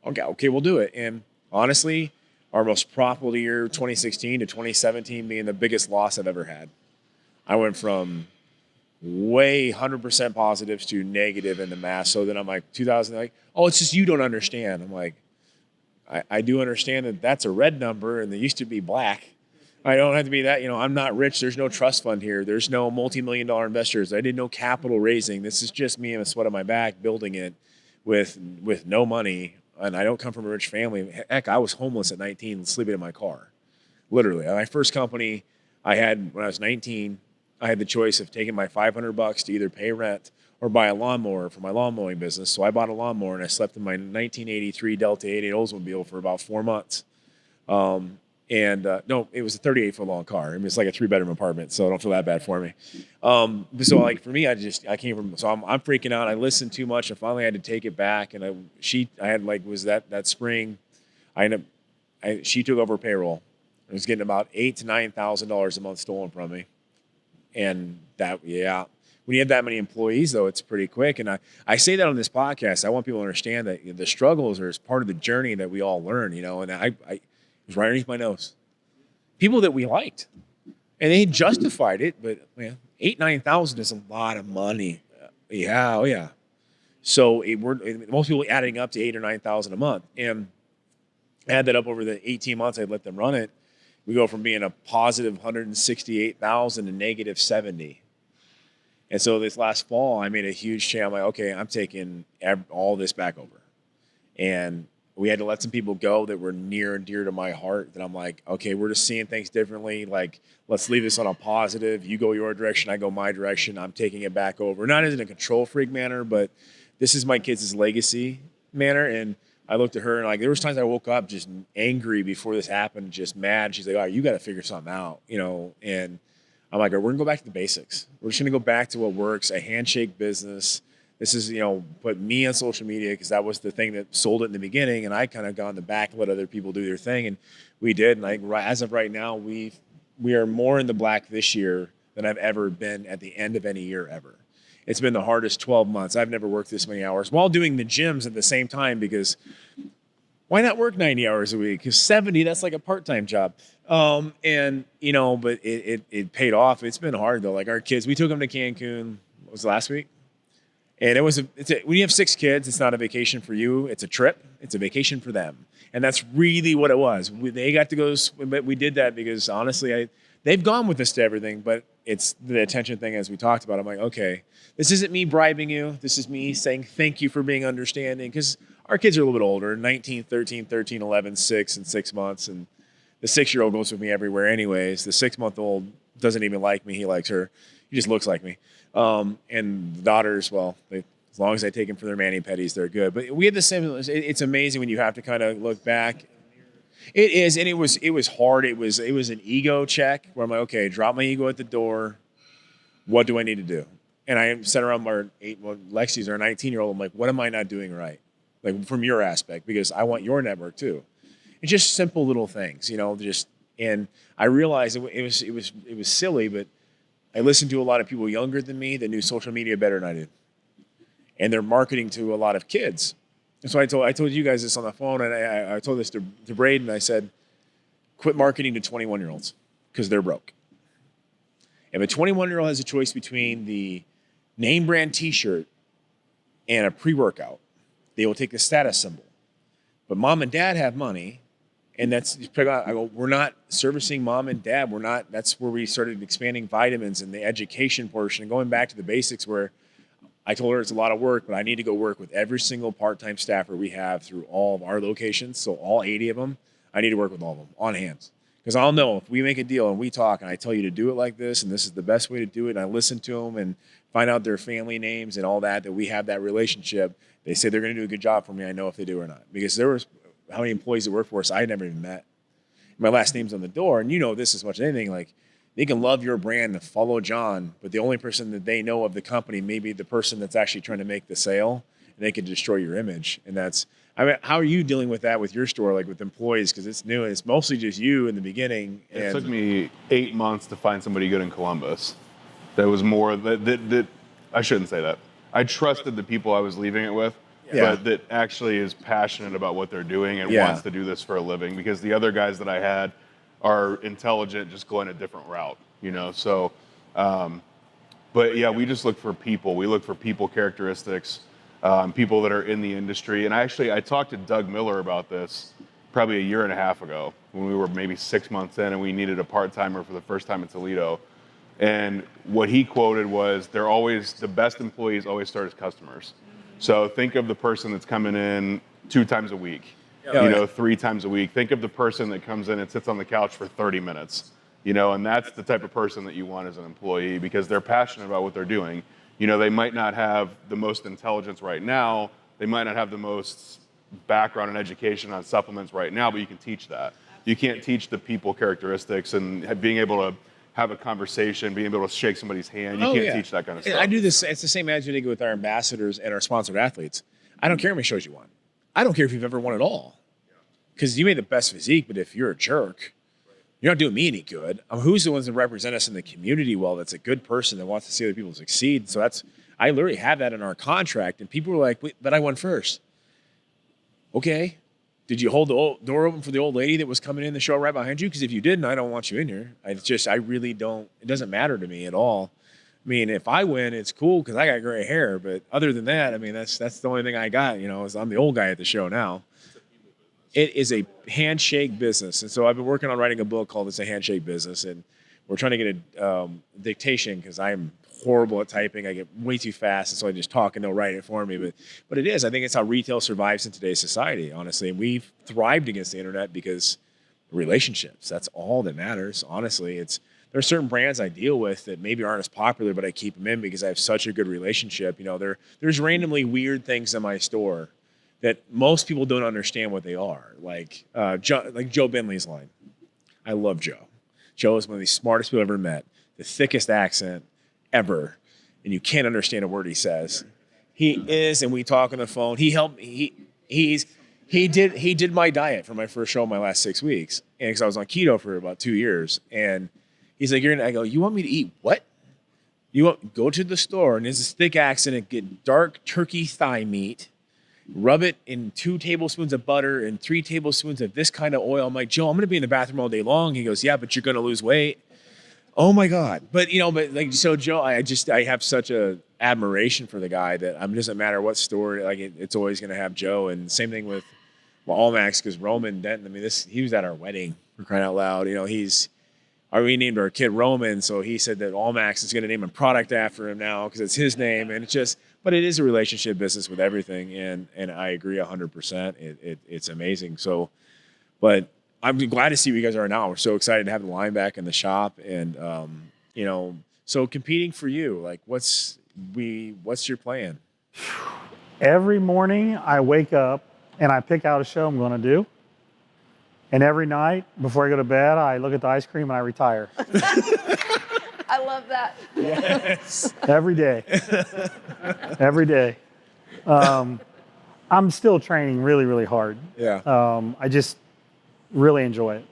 okay, we'll do it. And honestly, our most profitable year, 2016 to 2017, being the biggest loss I've ever had. I went from way 100% positives to negative in the math. So then I'm like, 2000, like, oh, it's just you don't understand. I'm like, I do understand that that's a red number and they used to be black. I don't have to be that. I'm not rich. There's no trust fund here. There's no multi-million-dollar investors. I did no capital raising. This is just me and a sweat on my back building it with no money. And I don't come from a rich family. Heck, I was homeless at 19, sleeping in my car. Literally. My first company I had when I was 19, I had the choice of taking my $500 to either pay rent or buy a lawnmower for my lawn mowing business. So I bought a lawnmower and I slept in my 1983 Delta 88 Oldsmobile for about 4 months. No, it was a 38-foot long car. I mean, it's like a 3-bedroom apartment, so don't feel that bad for me. So like for me, I came from, so I'm freaking out. I listened too much. I finally had to take it back. And she spring, she took over payroll. I was getting about $8,000 to $9,000 a month stolen from me. And when you have that many employees, though, it's pretty quick. And I say that on this podcast. I want people to understand that the struggles are part of the journey that we all learn, and it was right underneath my nose. People that we liked. And they justified it, but man, $8,000-9,000 is a lot of money. Oh yeah. So most people adding up to $8,000 or $9,000 a month. And add that up over the 18 months I'd let them run it. We go from being a positive 168,000 to negative 70. And so this last fall, I made a huge change. I'm like, okay, I'm taking all this back over. And we had to let some people go that were near and dear to my heart that I'm like, okay, we're just seeing things differently. Like, let's leave this on a positive. You go your direction, I go my direction. I'm taking it back over. Not in a control freak manner, but this is my kids' legacy manner. And I looked at her and like, there was times I woke up just angry before this happened, just mad. She's like, all right, you got to figure something out, and I'm like, we're going to go back to the basics. We're just going to go back to what works, a handshake business. This is, put me on social media because that was the thing that sold it in the beginning. And I kind of got in the back and let other people do their thing. And we did. And as of right now, we are more in the black this year than I've ever been at the end of any year ever. It's been the hardest 12 months. I've never worked this many hours while doing the gyms at the same time because why not work 90 hours a week? Because 70, that's like a part-time job. But it paid off. It's been hard though. Like our kids, we took them to Cancun, what was it, last week? And when you have 6 kids, it's not a vacation for you. It's a trip. It's a vacation for them. And that's really what it was. They got to go, but we did that because honestly, they've gone with us to everything, but it's the attention thing as we talked about. I'm like, okay, this isn't me bribing you. This is me saying thank you for being understanding because our kids are a little bit older, 19, 13, 11, 6, and 6 months. And the 6-year-old goes with me everywhere anyways. The 6-month-old doesn't even like me. He likes her. He just looks like me. And the daughters, as long as I take them for their mani-pedis, they're good. But we had the same. It's amazing when you have to kind of look back. It is, and it was hard. It was an ego check where I'm like, okay, drop my ego at the door. What do I need to do? And I sat around Lexi's our 19-year-old. I'm like, what am I not doing right? Like from your aspect, because I want your network too. It's just simple little things, and I realized it was silly, but I listened to a lot of people younger than me that knew social media better than I did. And they're marketing to a lot of kids. And so I told you guys this on the phone, and I told this to Braden. I said, quit marketing to 21-year-olds because they're broke. If a 21-year-old has a choice between the name brand T-shirt and a pre-workout, they will take the status symbol. but mom and dad have money. And that's, I go, we're not servicing mom and dad. We're not, that's where we started expanding vitamins and the education portion and going back to the basics where I told her it's a lot of work, but I need to go work with every single part-time staffer we have through all of our locations. So all 80 of them, I need to work with all of them on hands. Because I'll know if we make a deal and we talk and I tell you to do it like this and this is the best way to do it and I listen to them and find out their family names and all that we have that relationship. They say they're going to do a good job for me. I know if they do or not. Because there was how many employees that work for us I never even met. My last name's on the door, and you know this as much as anything. Like they can love your brand and follow John, but the only person that they know of the company may be the person that's actually trying to make the sale, and they can destroy your image. And that's, I mean, how are you dealing with that with your store, like with employees? Because it's new and it's mostly just you in the beginning. It took me 8 months to find somebody good in Columbus. That was more that I shouldn't say that. I trusted the people I was leaving it with. Yeah. But that actually is passionate about what they're doing and Yeah. wants to do this for a living, because the other guys that I had are intelligent, just going a different route, you know? So, but yeah, we just look for people. We look for people characteristics, people that are in the industry. And I talked to Doug Miller about this probably a year and a half ago when we were maybe 6 months in and we needed a part-timer for the first time in Toledo. And what he quoted was, the best employees always start as customers. So think of the person that's coming in 2 times a week, 3 times a week. Think of the person that comes in and sits on the couch for 30 minutes, and that's the type of person that you want as an employee, because they're passionate about what they're doing. They might not have the most intelligence right now. They might not have the most background and education on supplements right now, but you can teach that. You can't teach the people characteristics and being able to have a conversation, being able to shake somebody's hand. You can't teach that kind of stuff. I do this. It's the same attitude I do with our ambassadors and our sponsored athletes. I don't care how many shows you won. I don't care if you've ever won at all. Because you made the best physique, but if you're a jerk, you're not doing me any good. Who's the ones that represent us in the community well, that's a good person that wants to see other people succeed? So I literally have that in our contract. And people were like, wait, but I won first. Okay. Did you hold the door open for the old lady that was coming in the show right behind you? Because if you didn't, I don't want you in here. I really don't. It doesn't matter to me at all. I mean, if I win, it's cool because I got gray hair. But other than that, I mean, that's the only thing I got. Is I'm the old guy at the show now. It is a handshake business, and so I've been working on writing a book called "It's a Handshake Business," and we're trying to get a dictation because I'm horrible at typing. I get way too fast, and so I just talk and they'll write it for me. But it is. I think it's how retail survives in today's society, honestly. And we've thrived against the internet because relationships. That's all that matters, honestly. There are certain brands I deal with that maybe aren't as popular, but I keep them in because I have such a good relationship. There's randomly weird things in my store that most people don't understand what they are. Like Joe Bentley's line. I love Joe. Joe is one of the smartest people I've ever met. The thickest accent ever, and you can't understand a word he says. He is, and we talk on the phone. He helped me. He did my diet for my first show in my last 6 weeks, and because I was on keto for about 2 years, and he's like, I go, you want me to eat what? Go to the store, and there's this thick accent and get dark turkey thigh meat, rub it in 2 tablespoons of butter and 3 tablespoons of this kind of oil. I'm like, Joe, I'm going to be in the bathroom all day long. He goes, yeah, but you're going to lose weight. Oh my God. But so Joe, I have such a admiration for the guy that it doesn't matter what store, it's always going to have Joe. And same thing with Allmax, because Roman Denton, he was at our wedding, for crying out loud. We named our kid Roman. So he said that Allmax is going to name a product after him now because it's his name. And but it is a relationship business with everything. And I agree 100%. It's amazing. So, but I'm glad to see where you guys are now. We're so excited to have the line back in the shop, and so competing for you, like what's your plan? Every morning I wake up and I pick out a show I'm going to do, and every night before I go to bed I look at the ice cream and I retire. I love that. Yes. Every day. Every day. I'm still training really, really hard. Yeah. I just really enjoy it.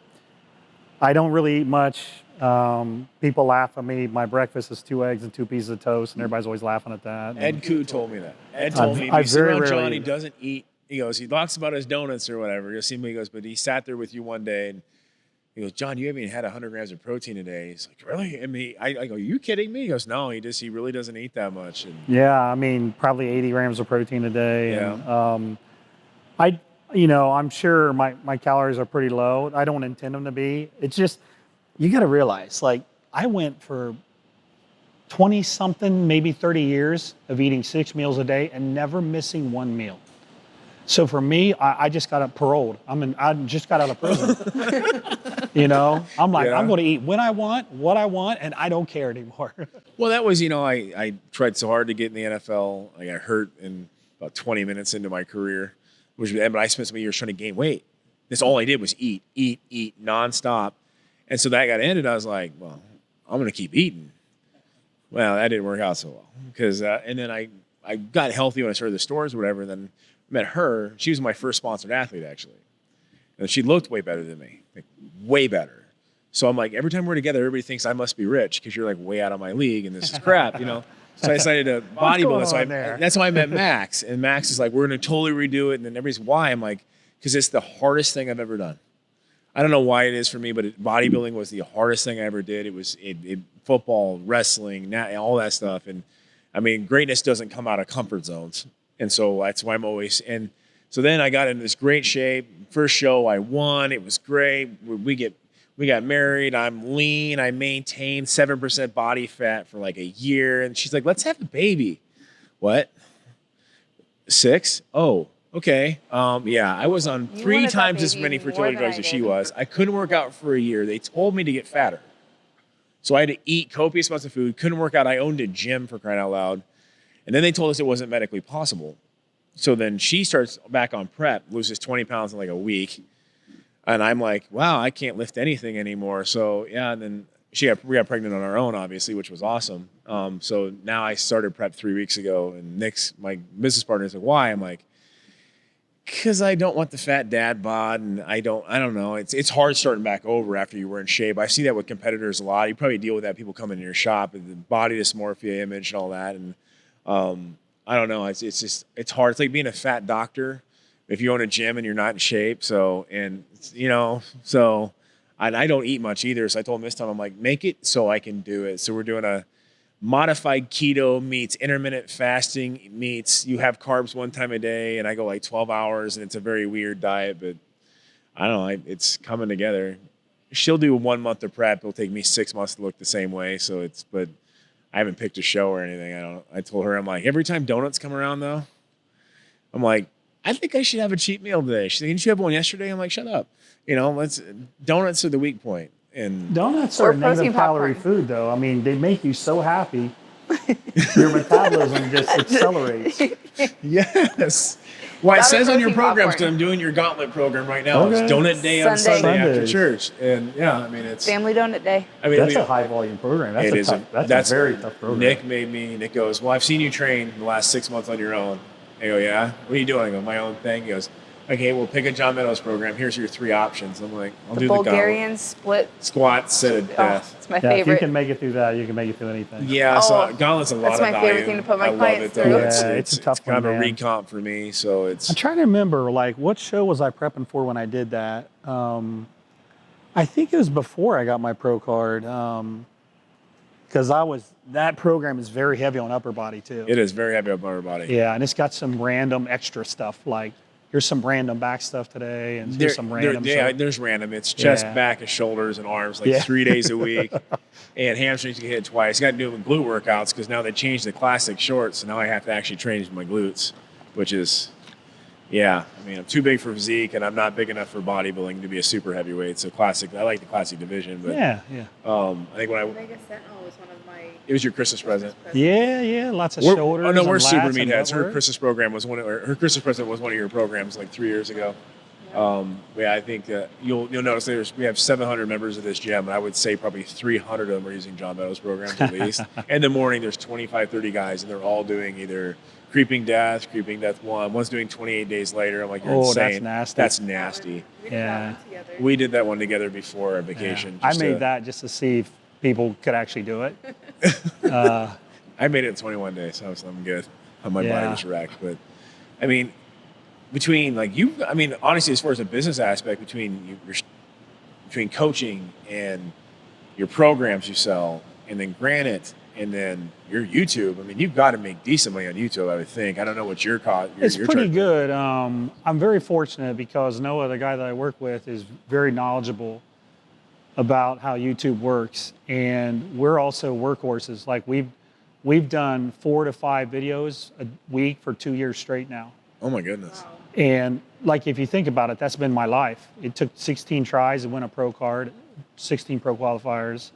I don't really eat much. People laugh at me. My breakfast is 2 eggs and 2 pieces of toast, and everybody's always laughing at that. Ed Koo told me that. Ed told me if you sit around John, he doesn't eat. He goes, he talks about his donuts or whatever. You'll see him. He goes, but he sat there with you one day, and he goes, John, you haven't even had 100 grams of protein a day. He's like, really? I go, are you kidding me? He goes, no, he really doesn't eat that much. And yeah, probably 80 grams of protein a day. Yeah. And, I'm sure my calories are pretty low. I don't intend them to be. It's just, you got to realize, like, I went for 20 something, maybe 30 years of eating 6 meals a day and never missing one meal. So for me, I just got paroled. I just got out of prison. I'm like, Yeah. I'm going to eat when I want, what I want, and I don't care anymore. Well, that was, I tried so hard to get in the NFL. I got hurt in about 20 minutes into my career, but I spent some years trying to gain weight. That's all I did was eat nonstop. And so that got ended. I was like, well, I'm going to keep eating. Well, that didn't work out so well because, and then I got healthy when I started the stores or whatever. And then met her. She was my first sponsored athlete, actually. And she looked way better than me, like way better. So I'm like, every time we're together, everybody thinks I must be rich because you're like way out of my league and this is crap, So I decided to bodybuild. So that's why I met Max. And Max is like, we're going to totally redo it. And then everybody's, why? I'm like, because it's the hardest thing I've ever done. I don't know why it is for me, but bodybuilding was the hardest thing I ever did. It was football, wrestling, all that stuff. And I mean, greatness doesn't come out of comfort zones. And so that's why I'm always, and so then I got into this great shape. First show I won. It was great. We got married. I'm lean. I maintained 7% body fat for like a year. And she's like, let's have a baby. What? 6? Oh, okay. Yeah, I was on You 3 wanted that times as baby many more fertility than drugs I as she did. was. I couldn't work out for a year. They told me to get fatter. So I had to eat copious amounts of food. Couldn't work out. I owned a gym, for crying out loud. And then they told us it wasn't medically possible. So then she starts back on prep, loses 20 pounds in like a week. And I'm like, wow, I can't lift anything anymore. So yeah, and then we got pregnant on our own, obviously, which was awesome. So now I started prep 3 weeks ago, and Nick's my business partner is like, why? I'm like, because I don't want the fat dad bod, and I don't know. It's hard starting back over after you were in shape. I see that with competitors a lot. You probably deal with that. People come into your shop and the body dysmorphia image and all that, and I don't know. It's just hard. It's like being a fat doctor if you own a gym and you're not in shape. So I don't eat much either. So I told him this time, I'm like, make it so I can do it. So we're doing a modified keto meets intermittent fasting meets. You have carbs one time a day, and I go like 12 hours, and it's a very weird diet, but I don't know. It's coming together. She'll do 1 month of prep. It'll take me 6 months to look the same way. But I haven't picked a show or anything. I told her, I'm like, every time donuts come around though, I'm like, I think I should have a cheat meal today. She's like, didn't you have one yesterday? I'm like, shut up. Donuts are the weak point. And Donuts Or are negative protein calorie popcorn. food, though. I mean, they make you so happy. Your metabolism just accelerates. yes. Well, it That or says on your protein programs, because popcorn. I'm doing your gauntlet program right now. Okay. It's donut day on Sunday. Sunday after Sundays. church. And yeah, I mean, it's, Family donut day. I mean, That's a high volume program. That's a very tough program. Nick goes, well, I've seen you train the last 6 months on your own. I go, yeah? What are you doing? I go, my own thing. He goes, okay, well, pick a John Meadows program. Here's your 3 options. I'm like, I'll do the Bulgarian split. squat, set of Oh, death. it's my Yeah, if you favorite. can make it through that, you can make it through anything. Yeah, so Oh, gauntlet's a lot that's of my value. favorite thing to put my I love clients it, though. through. Yeah, it's a tough kind one, of a man. recomp for me, so it's... I'm trying to remember, like, what show was I prepping for when I did that? I think it was before I got my pro card. Because that program is very heavy on upper body, too. It is very heavy up on our body. Yeah, and it's got some random extra stuff, like here's some random back stuff today, and here's some random. There's random. It's chest, Yeah. back, and shoulders and arms, like Yeah. 3 days a week. And hamstrings you can hit twice. You got to do it with glute workouts because now they changed the classic shorts, so now I have to actually train my glutes, which is, yeah. I mean, I'm too big for physique, and I'm not big enough for bodybuilding to be a super heavyweight. So classic. I like the classic division, but Yeah. I think Vegas Sentinel was one of my. it was your Christmas present. Yeah, lots of We're- shoulders. Oh no, and we're super lats and meatheads. Her butt work. Christmas program was her Christmas present was one of your programs like 3 years ago. Yeah, I think you'll notice we have 700 members of this gym, and I would say probably 300 of them are using John Meadows programs at least. In the morning, there's 25, 30 guys, and they're all doing either Creeping Death 1. One's doing 28 days later. I'm like, you're Oh, insane. that's nasty. That's nasty. We did Yeah. that one together. We did that one together before our Yeah. vacation. I just made to- that just to see if people could actually do it. I made it in 21 days, so I'm good. My body Yeah. was wrecked. But, I mean, honestly, as far as the business aspect, between coaching and your programs you sell, and then Granite and then your YouTube. I mean, you've got to make decent money on YouTube, I would think. I don't know what your cost. It's pretty good. I'm very fortunate because Noah, the guy that I work with, is very knowledgeable about how YouTube works, and we're also workhorses. Like we've done 4 to 5 videos a week for 2 years straight now. Oh my goodness. And like, if you think about it, that's been my life. It took 16 tries to win a pro card, 16 pro qualifiers.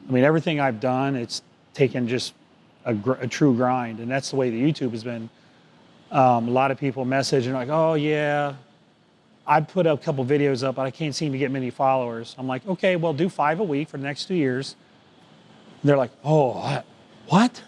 I mean, everything I've done, it's taken just a true grind. And that's the way the YouTube has been. A lot of people message and like, oh yeah, I put a couple videos up, but I can't seem to get many followers. I'm like, okay, well, do 5 a week for the next 2 years. And they're like, oh, what?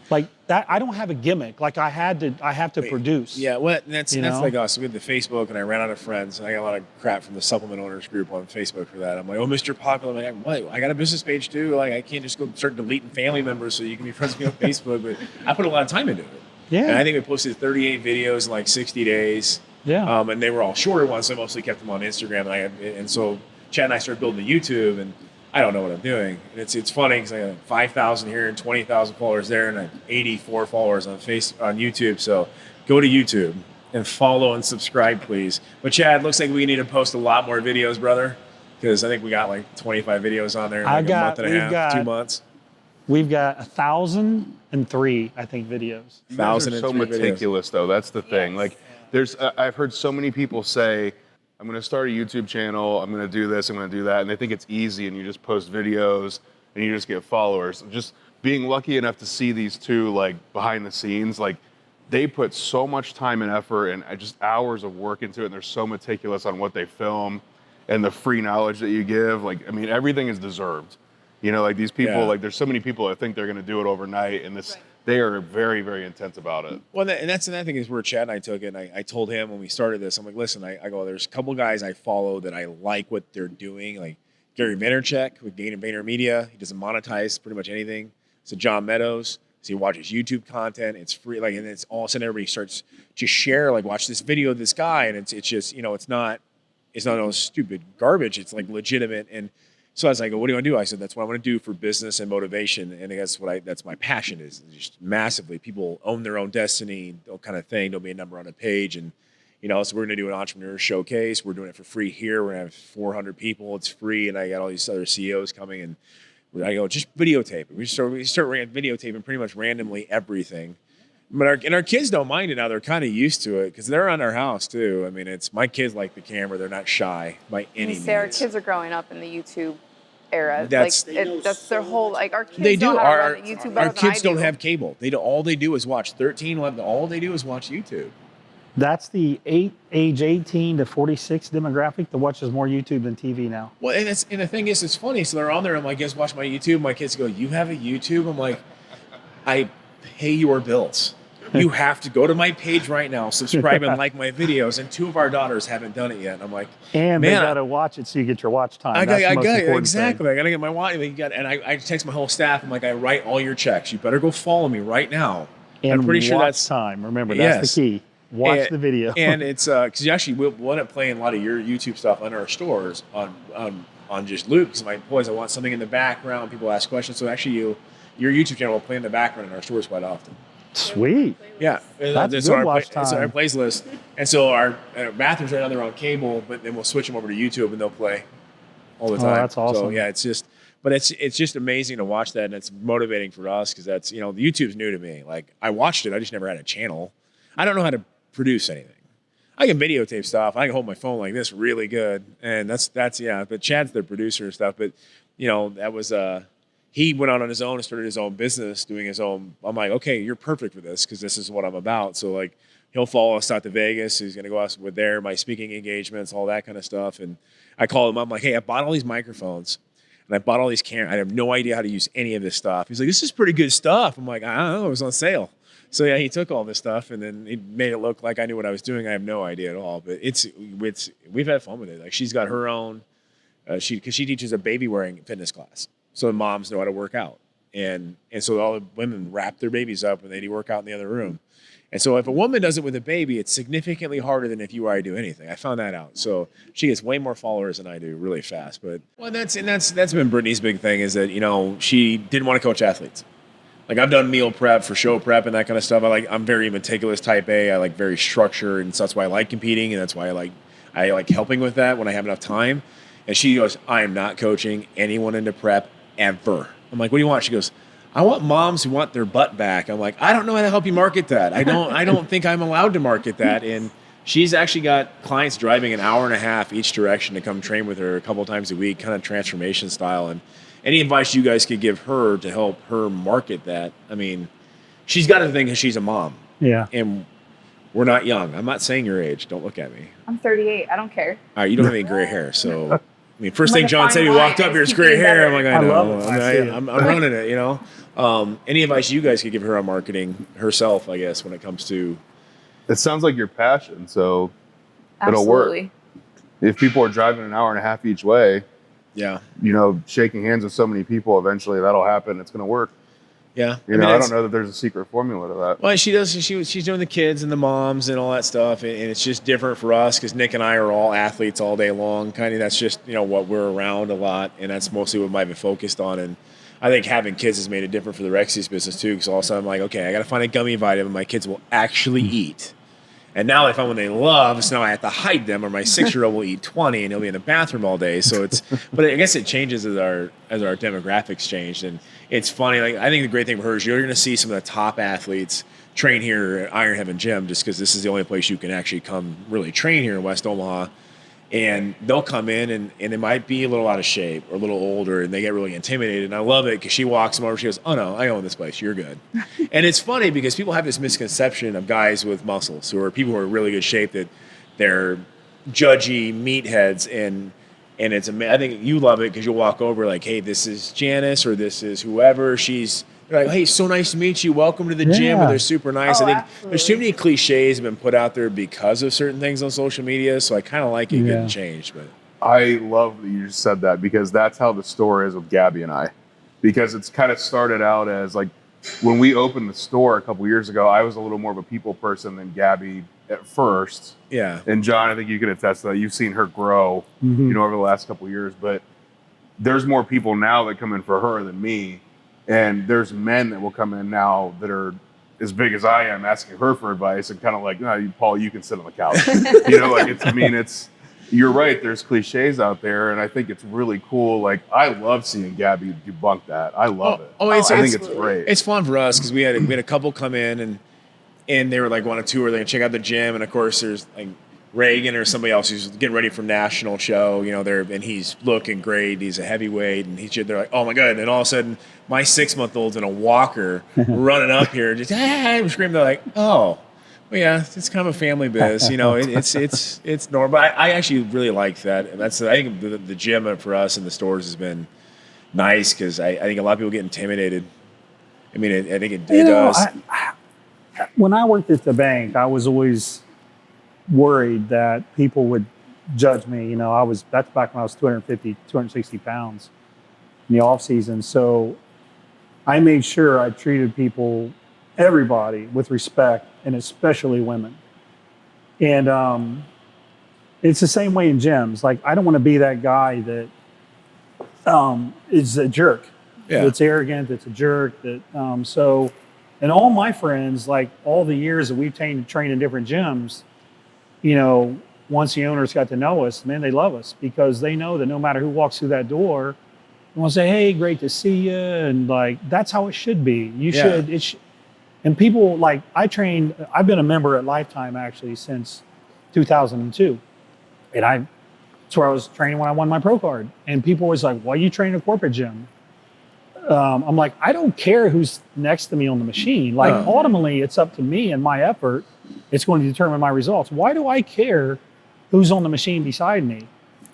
Like that, I don't have a gimmick. Like I have to produce. Yeah, well, that's know? like us. We had the Facebook, and I ran out of friends. I got a lot of crap from the supplement owners group on Facebook for that. I'm like, oh, Mr. Popular. I'm like, what? I got a business page too. Like, I can't just go start deleting family members so you can be friends with me on Facebook. But I put a lot of time into it. Yeah. And I think we posted 38 videos in like 60 days. Yeah. And they were all shorter ones, so I mostly kept them on Instagram. And so Chad and I started building the YouTube, and I don't know what I'm doing. And it's funny because I have 5,000 here and 20,000 followers there, and I have 84 followers on YouTube. So go to YouTube and follow and subscribe, please. But Chad, looks like we need to post a lot more videos, brother, because I think we got like 25 videos on there in like a month and a half, 2 months. We've got 1,003, I think, videos. You guys are so meticulous, though. That's the thing. Like, I've heard so many people say, I'm going to start a YouTube channel, I'm going to do this, I'm going to do that, and they think it's easy, and you just post videos, and you just get followers. Just being lucky enough to see these two, like, behind the scenes, like, they put so much time and effort and just hours of work into it, and they're so meticulous on what they film and the free knowledge that you give. Like, I mean, everything is deserved. You know, like, these people, like, there's so many people that think they're going to do it overnight, and this... Right. They are very, very intense about it. Well, and that's another thing is where Chad and I took it. And I told him when we started this, I'm like, listen, I go, there's a couple guys I follow that I like what they're doing. Like Gary Vaynerchuk with VaynerMedia. He doesn't monetize pretty much anything. So John Meadows. So he watches YouTube content. It's free. Like, and it's all of a sudden everybody starts to share, like, watch this video of this guy. And it's just, you know, it's not no stupid garbage. It's like legitimate. And so I was like, what do you want to do? I said, that's what I want to do for business and motivation. And that's my passion is just massively. People own their own destiny, kind of thing. Don't be a number on a page. And, you know, so we're going to do an entrepreneur showcase. We're doing it for free here. We're going to have 400 people. It's free. And I got all these other CEOs coming. And I go, just videotape it. We start videotaping pretty much randomly everything. But our kids don't mind it now. They're kind of used to it because they're around our house too. I mean, my kids like the camera. They're not shy by any means. Our kids are growing up in the YouTube era. That's their whole, like, our kids they do. know how to run the YouTube better our kids than I don't have cable. All they do is watch 13, 11. All they do is watch YouTube. That's the age 18 to 46 demographic that watches more YouTube than TV now. Well, and the thing is, it's funny. So they're on there. I'm like, guys, watch my YouTube. My kids go, you have a YouTube? I'm like, I pay your bills. You have to go to my page right now, subscribe and like my videos. And 2 of our daughters haven't done it yet. I'm like, and they got to watch it so you get your watch time. I got exactly. Thing. I got to get my watch. And I text my whole staff. I'm like, I write all your checks. You better go follow me right now. And I'm pretty sure that's time. Remember, that's the key. Watch the video. And it's because you actually will end up playing a lot of your YouTube stuff under our stores on just loop. Because my employees, I want something in the background. People ask questions. So actually, your YouTube channel will play in the background in our stores quite often. Sweet. Yeah. That's good watch time. It's on our plays list. And so our bathrooms right now, they're on cable, but then we'll switch them over to YouTube and they'll play all the time. Oh, that's awesome. So, yeah, it's just amazing to watch that. And it's motivating for us because that's, the YouTube's new to me. Like, I watched it. I just never had a channel. I don't know how to produce anything. I can videotape stuff. I can hold my phone like this really good. And that's but Chad's the producer and stuff. But, that was, he went out on his own and started his own business, doing his own. I'm like, okay, you're perfect for this because this is what I'm about. So, like, he'll follow us out to Vegas. He's going to go out with my speaking engagements, all that kind of stuff. And I call him up. I'm like, hey, I bought all these microphones and I bought all these cameras. I have no idea how to use any of this stuff. He's like, this is pretty good stuff. I'm like, I don't know. It was on sale. So, yeah, he took all this stuff and then he made it look like I knew what I was doing. I have no idea at all. But we've had fun with it. Like, she's got her own, because she teaches a baby wearing fitness class. So moms know how to work out. And so all the women wrap their babies up and they work out in the other room. And so if a woman does it with a baby, it's significantly harder than if you or I do anything. I found that out. So she gets way more followers than I do really fast. But that's been Brittany's big thing is that, she didn't want to coach athletes. like I've done meal prep for show prep and that kind of stuff. I'm very meticulous type A. I like very structured, and so that's why I like competing, and that's why I like helping with that when I have enough time. And she goes, I am not coaching anyone into prep ever. I'm like, what do you want? She goes, I want moms who want their butt back. I'm like, I don't know how to help you market that. I don't think I'm allowed to market that. And she's actually got clients driving an hour and a half each direction to come train with her a couple of times a week, kind of transformation style. And any advice you guys could give her to help her market that? I mean, she's got to think she's a mom. Yeah. And we're not young. I'm not saying your age. Don't look at me. I'm 38. I don't care. All right, you don't have any gray hair, so I mean, first I'm thing like a John fine said, he wine. walked up here, it's gray hair. I'm like, I know. love it. I see it. I'm running it, you know. Any advice you guys could give her on marketing herself, I guess, when it comes to? It sounds like your passion, so it'll work. Absolutely. If people are driving an hour and a half each way, Yeah, you know, shaking hands with so many people, eventually that'll happen. It's going to work. yeah. You know, I don't know that there's a secret formula to that. Well, she does. She's doing the kids and the moms and all that stuff, and it's just different for us because Nick and I are all athletes all day long. Kind of, that's just what we're around a lot, and that's mostly what I've been focused on. And I think having kids has made it different for the Rexies business too, because all of a sudden I'm like, okay, I got to find a gummy vitamin my kids will actually eat. And now I find when they love, so now I have to hide them, or my 6-year-old will eat 20 and he'll be in the bathroom all day. So it's, but I guess it changes as our demographics changed. And it's funny. Like, I think the great thing for her is you're going to see some of the top athletes train here at Iron Heaven Gym, just because this is the only place you can actually come really train here in West Omaha. And they'll come in and they might be a little out of shape or a little older, and they get really intimidated. And I love it because she walks them over. She goes, oh, no, I own this place. You're good. And it's funny because people have this misconception of guys with muscles or people who are in really good shape that they're judgy meatheads. And it's I think you love it because you'll walk over like, hey, this is Janice or this is whoever. They're like, hey, so nice to meet you. Welcome to the gym. And they're super nice. Oh, I think absolutely. there's too many cliches have been put out there because of certain things on social media. So I kind of like it getting changed. But I love that you just said that, because that's how the store is with Gabby and I. Because it's kind of started out as like when we opened the store a couple years ago, I was a little more of a people person than Gabby at first. yeah, And John, I think you can attest to that. You've seen her grow, over the last couple of years. But there's more people now that come in for her than me. And there's men that will come in now that are as big as I am asking her for advice and kind of like, no, Paul, you can sit on the couch. You're right. There's cliches out there. And I think it's really cool. Like, I love seeing Gabby debunk that. I love it. Oh, I think it's absolutely. great. it's fun for us because we had a couple come in and they were like want to tour. They check out the gym, and of course there's like Reagan or somebody else who's getting ready for national show. And he's looking great. He's a heavyweight, and they're like, oh my god! And all of a sudden, my 6-month-old's in a walker running up here, just screaming. They're like, oh. Well, yeah, it's kind of a family biz, it's normal. But I actually really like that. And I think the gym for us in the stores has been nice because I think a lot of people get intimidated. I mean, I think it does. When I worked at the bank, I was always worried that people would judge me. That's back when I was 250, 260 pounds in the off season. So I made sure I treated everybody with respect, and especially women. And it's the same way in gyms. Like, I don't want to be that guy that is a jerk. Yeah. That's arrogant, that's a jerk. And all my friends, like all the years that we've trained in different gyms, once the owners got to know us, man, they love us because they know that no matter who walks through that door, they want to say, hey, great to see you. And like, that's how it should be. And people, like, I've been a member at Lifetime actually since 2002. And that's where I was training when I won my pro card. And people was like, why are you training a corporate gym? I'm like, I don't care who's next to me on the machine. Like, ultimately, it's up to me and my effort. It's going to determine my results. Why do I care who's on the machine beside me?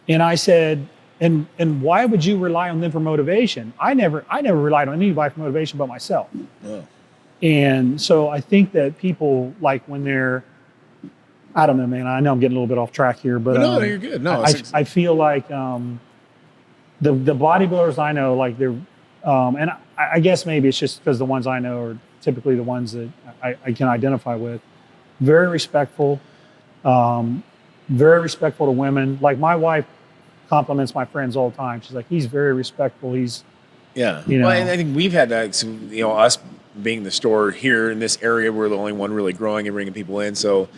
And I said, and why would you rely on them for motivation? I never relied on anybody for motivation but myself. Yeah. And so I think that people, like, when they're, I don't know, man, I know I'm getting a little bit off track here, but no, you're good. No, I feel like the bodybuilders I know, like, they're, and I guess maybe it's just because the ones I know are typically the ones that I can identify with. Very respectful to women. Like, my wife compliments my friends all the time. She's like, he's very respectful. He's, yeah. Well, and I think we've had that. So, us being the store here in this area, we're the only one really growing and bringing people in. So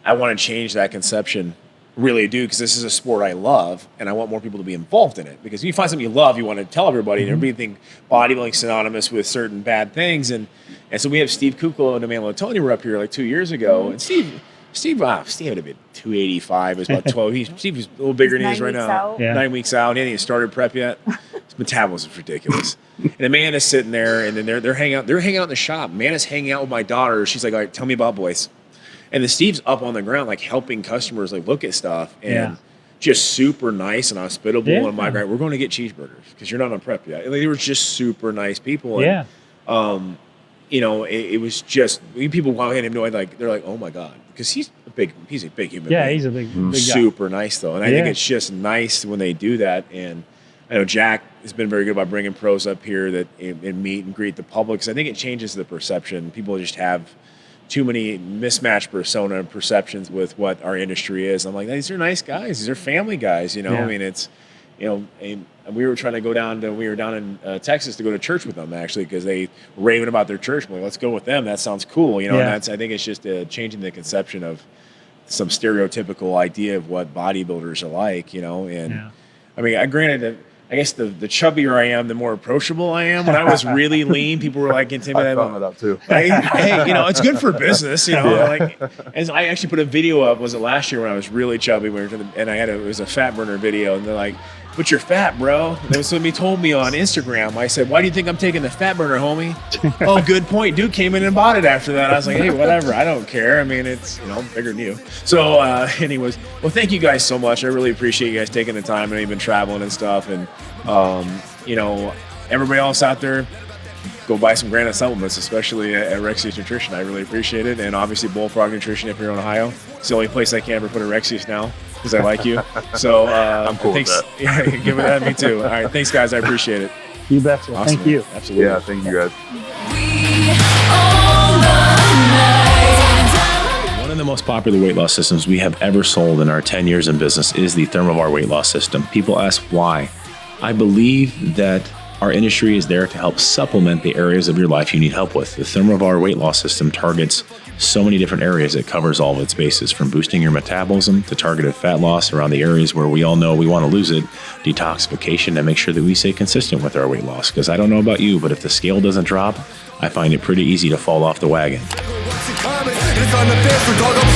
I want to change that conception. Really do, because this is a sport I love, and I want more people to be involved in it. Because if you find something you love, you want to tell everybody, and everybody think bodybuilding synonymous with certain bad things. And so we have Steve Kuklo and Emmanuel Tony were up here like 2 years ago, and Steve had been 285. It was about 12. Steve was a little bigger than he is right now. Yeah. 9 weeks out. He hadn't even started prep yet. His metabolism is ridiculous. And Amanda's sitting there, and then they're hanging out. They're hanging out in the shop. Amanda's hanging out with my daughter. She's like, all right, tell me about boys. And then Steve's up on the ground, like helping customers like look at stuff, and just super nice and hospitable. Yeah. And I'm like, all right, we're going to get cheeseburgers because you're not on prep yet. And they were just super nice people. And, Yeah. you know, it was just people walking in, no, like they're like, oh my god, because he's a big human. Yeah, being. he's a big guy. Super nice though, and I think it's just nice when they do that. And I know Jack has been very good about bringing pros up here that and meet and greet the public. Because I think it changes the perception. People just have too many mismatched persona and perceptions with what our industry is. I'm like, these are nice guys. These are family guys. You know, I mean, it's, you know, and we were trying to go down to, we were down in Texas to go to church with them actually, because they were raving about their church. I'm like, let's go with them. That sounds cool. You know, and I think it's just changing the conception of some stereotypical idea of what bodybuilders are like, you know, and I mean, granted that, I guess the chubbier I am, the more approachable I am. When I was really lean, people were like intimidated. I found that out too. Hey, you know, it's good for business, you know. Like, and I actually put a video up. Was it last year when I was really chubby? And I had it was a fat burner video, and they're like, "But you're fat, bro." And that was somebody told me on Instagram. I said, "Why do you think I'm taking the fat burner, homie?" Oh, good point. Dude came in and bought it after that. I was like, "Hey, whatever. I don't care. I mean, it's, you know, I'm bigger than you." So, anyways, well, thank you guys so much. I really appreciate you guys taking the time. And you've been traveling and stuff, and you know, everybody else out there, go buy some Granite supplements, especially at Rexius Nutrition. I really appreciate it. And obviously Bullfrog Nutrition if you're in Ohio. It's the only place I can ever put a Rexius now because I like you. So I'm cool thanks. with that. Yeah, give it that. Me too. All right. Thanks, guys. I appreciate it. You betcha. Awesome, Thank you. man. Absolutely. Yeah, thank you guys. One of the most popular weight loss systems we have ever sold in our 10 years in business is the Thermovar weight loss system. People ask why. I believe that our industry is there to help supplement the areas of your life you need help with. The Thermovar weight loss system targets so many different areas. It covers all of its bases, from boosting your metabolism to targeted fat loss around the areas where we all know we want to lose it, detoxification to make sure that we stay consistent with our weight loss. Because I don't know about you, but if the scale doesn't drop, I find it pretty easy to fall off the wagon. What's in common? It's on the face for dog.